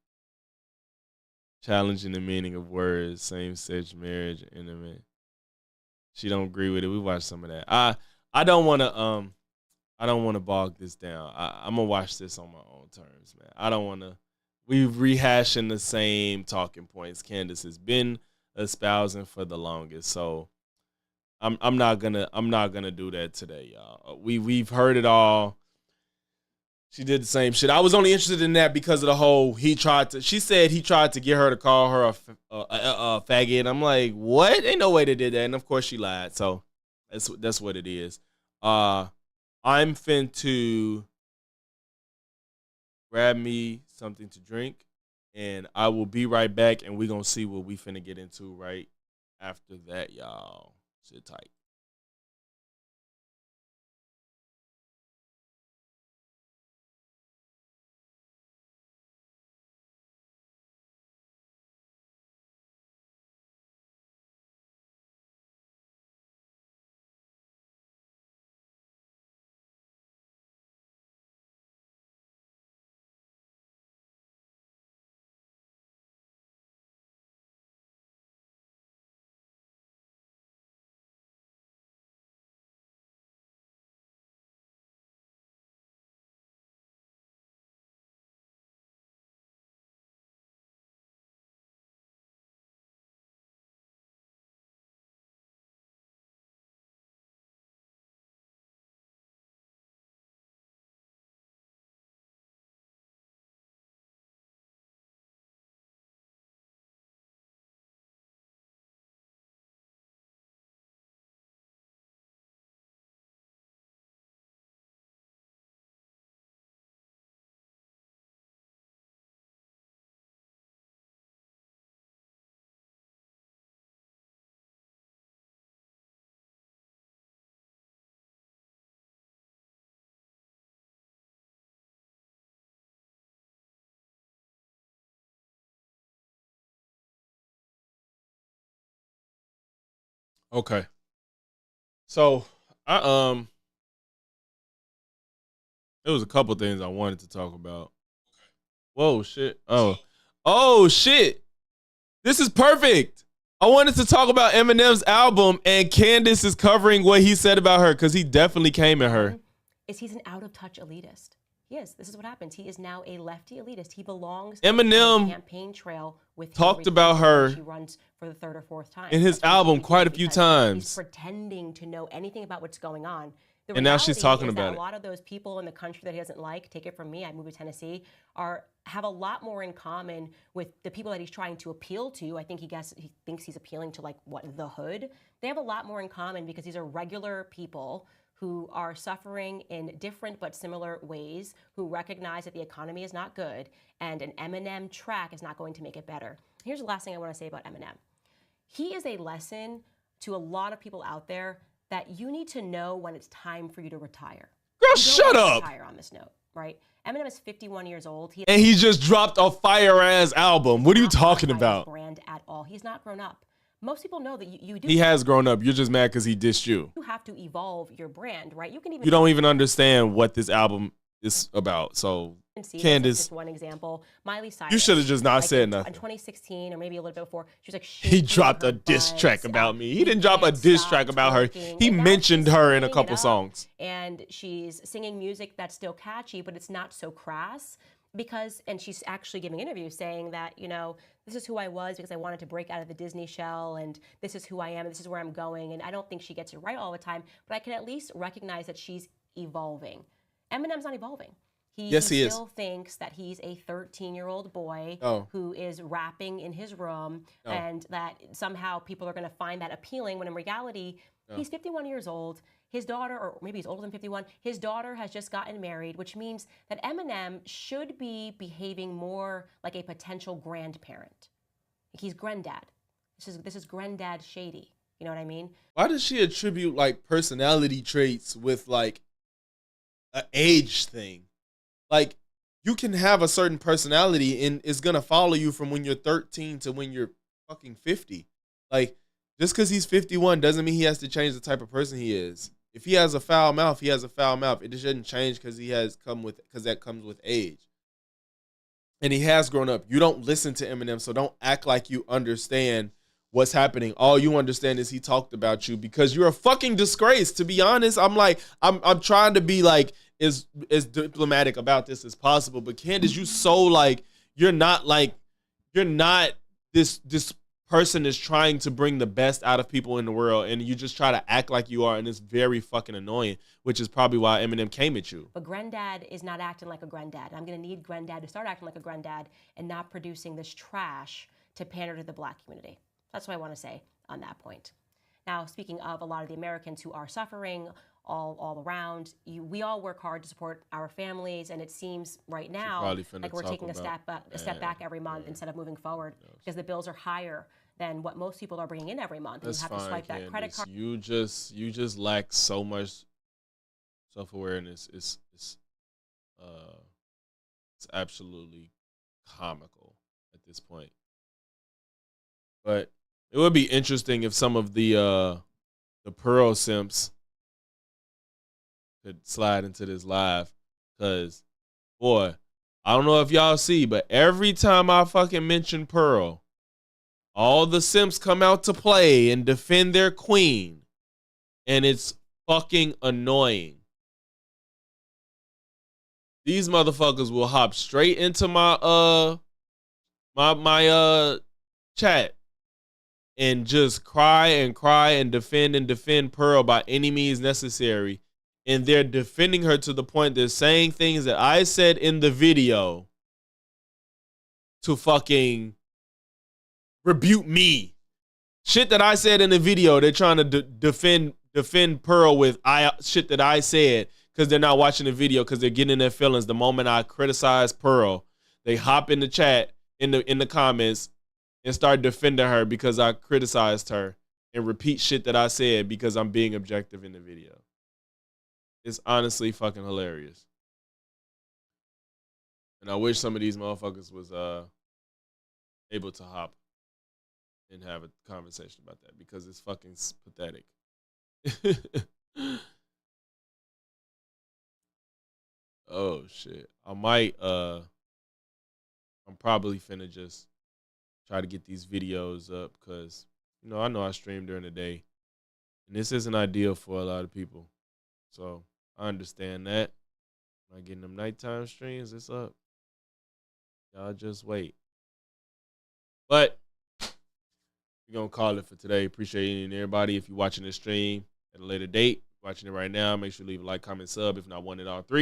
Speaker 1: Challenging the meaning of words, same-sex marriage, intimate. She don't agree with it. We watched some of that. I don't want to bog this down. I'm gonna watch this on my own terms, man. I don't want to. We've rehashing the same talking points. Candace has been espousing for the longest. So I'm not gonna do that today, y'all. We've heard it all. She did the same shit. I was only interested in that because of the whole she said he tried to get her to call her a faggot. And I'm like, what? Ain't no way they did that. And of course she lied. So that's what it is. I'm fin to grab me something to drink, and I will be right back, and we're gonna see what we finna get into right after that, y'all. Sit tight. Okay. So I there was a couple things I wanted to talk about. Whoa, shit. Oh shit. This is perfect. I wanted to talk about Eminem's album, and Candace is covering what he said about her, because he definitely came at her.
Speaker 9: He's an out-of-touch elitist. He is. This is what happens. He is now a lefty elitist. He belongs
Speaker 1: Eminem
Speaker 9: on the campaign trail with
Speaker 1: talked
Speaker 9: Hillary
Speaker 1: about
Speaker 9: Clinton
Speaker 1: her
Speaker 9: when she runs for the third or fourth time.
Speaker 1: in his
Speaker 9: That's what
Speaker 1: album
Speaker 9: he
Speaker 1: quite a
Speaker 9: did,
Speaker 1: few
Speaker 9: because
Speaker 1: times.
Speaker 9: He's pretending to know anything about what's going on. The
Speaker 1: And now she's
Speaker 9: reality
Speaker 1: talking
Speaker 9: is
Speaker 1: about
Speaker 9: that
Speaker 1: it.
Speaker 9: a lot of those people in the country that he doesn't like, take it from me, I moved to Tennessee, have a lot more in common with the people that he's trying to appeal to. I think he thinks he's appealing to, like, what, the hood? They have a lot more in common because these are regular people who are suffering in different but similar ways, who recognize that the economy is not good, and an Eminem track is not going to make it better. Here's the last thing I want to say about Eminem. He is a lesson to a lot of people out there that you need to know when it's time for you to retire.
Speaker 1: Girl,
Speaker 9: You don't
Speaker 1: shut
Speaker 9: wanna
Speaker 1: up.
Speaker 9: retire on this note, right? Eminem is 51 years old.
Speaker 1: And he just dropped a fire-ass album. What are you talking about?
Speaker 9: Brand at all. He's not grown up. Most people know that you do.
Speaker 1: He has grown up. You're just mad because he dissed you.
Speaker 9: You have to evolve your brand, right? You can even.
Speaker 1: You don't even understand what this album is about. So, Candace,
Speaker 9: just one example. Miley Cyrus.
Speaker 1: you should have just not
Speaker 9: like
Speaker 1: said
Speaker 9: in
Speaker 1: nothing.
Speaker 9: 2016 or maybe a little bit before, she was like.
Speaker 1: He dropped a diss track about me. He didn't drop a diss track about her. He mentioned her in a couple songs.
Speaker 9: And she's singing music that's still catchy, but it's not so crass. And she's actually giving interviews saying that, you know, this is who I was because I wanted to break out of the Disney shell, and this is who I am, and this is where I'm going. And I don't think she gets it right all the time, but I can at least recognize that she's evolving. Eminem's not evolving. He still thinks that he's a 13-year-old boy who is rapping in his room, and that somehow people are going to find that appealing, when in reality, he's 51 years old. His daughter, or maybe he's older than 51, his daughter has just gotten married, which means that Eminem should be behaving more like a potential grandparent. Like, he's granddad. This is granddad shady. You know what I mean?
Speaker 1: Why does she attribute, like, personality traits with, like, an age thing? Like, you can have a certain personality and it's going to follow you from when you're 13 to when you're fucking 50. Like, just because he's 51 doesn't mean he has to change the type of person he is. If he has a foul mouth, he has a foul mouth. It just shouldn't change because that comes with age. And he has grown up. You don't listen to Eminem, so don't act like you understand what's happening. All you understand is he talked about you because you're a fucking disgrace. To be honest, I'm trying to be like as diplomatic about this as possible. But Candace, you're not this person is trying to bring the best out of people in the world, and you just try to act like you are, and it's very fucking annoying, which is probably why Eminem came at you.
Speaker 9: But Granddad is not acting like a granddad. I'm going to need Granddad to start acting like a granddad and not producing this trash to pander to the black community. That's what I want to say on that point. Now, speaking of a lot of the Americans who are suffering all around, we all work hard to support our families, and it seems right now like we're taking a step back every month instead of moving forward because the bills are higher than what most people are bringing in every month.
Speaker 1: That's
Speaker 9: and you have to swipe
Speaker 1: Candace.
Speaker 9: that credit card.
Speaker 1: You just lack so much self-awareness. It's absolutely comical at this point. But it would be interesting if some of the Pearl simps could slide into this live, because boy, I don't know if y'all see, but every time I fucking mention Pearl, all the simps come out to play and defend their queen, and it's fucking annoying. These motherfuckers will hop straight into my chat and just cry and defend Pearl by any means necessary. And they're defending her to the point they're saying things that I said in the video to fucking rebuke me. Shit that I said in the video, they're trying to defend Pearl with shit that I said because they're not watching the video because they're getting in their feelings. The moment I criticize Pearl, they hop in the chat, in the comments, and start defending her because I criticized her and repeat shit that I said because I'm being objective in the video. It's honestly fucking hilarious. And I wish some of these motherfuckers was able to hop and have a conversation about that because it's fucking pathetic. Oh shit. I'm probably finna just try to get these videos up because I know I stream during the day. And this isn't ideal for a lot of people. So I understand that. Not getting them nighttime streams, it's up. Y'all just wait. But we're going to call it for today. Appreciate everybody. If you're watching this stream at a later date, watching it right now, make sure you leave a like, comment, sub. If not one at all three.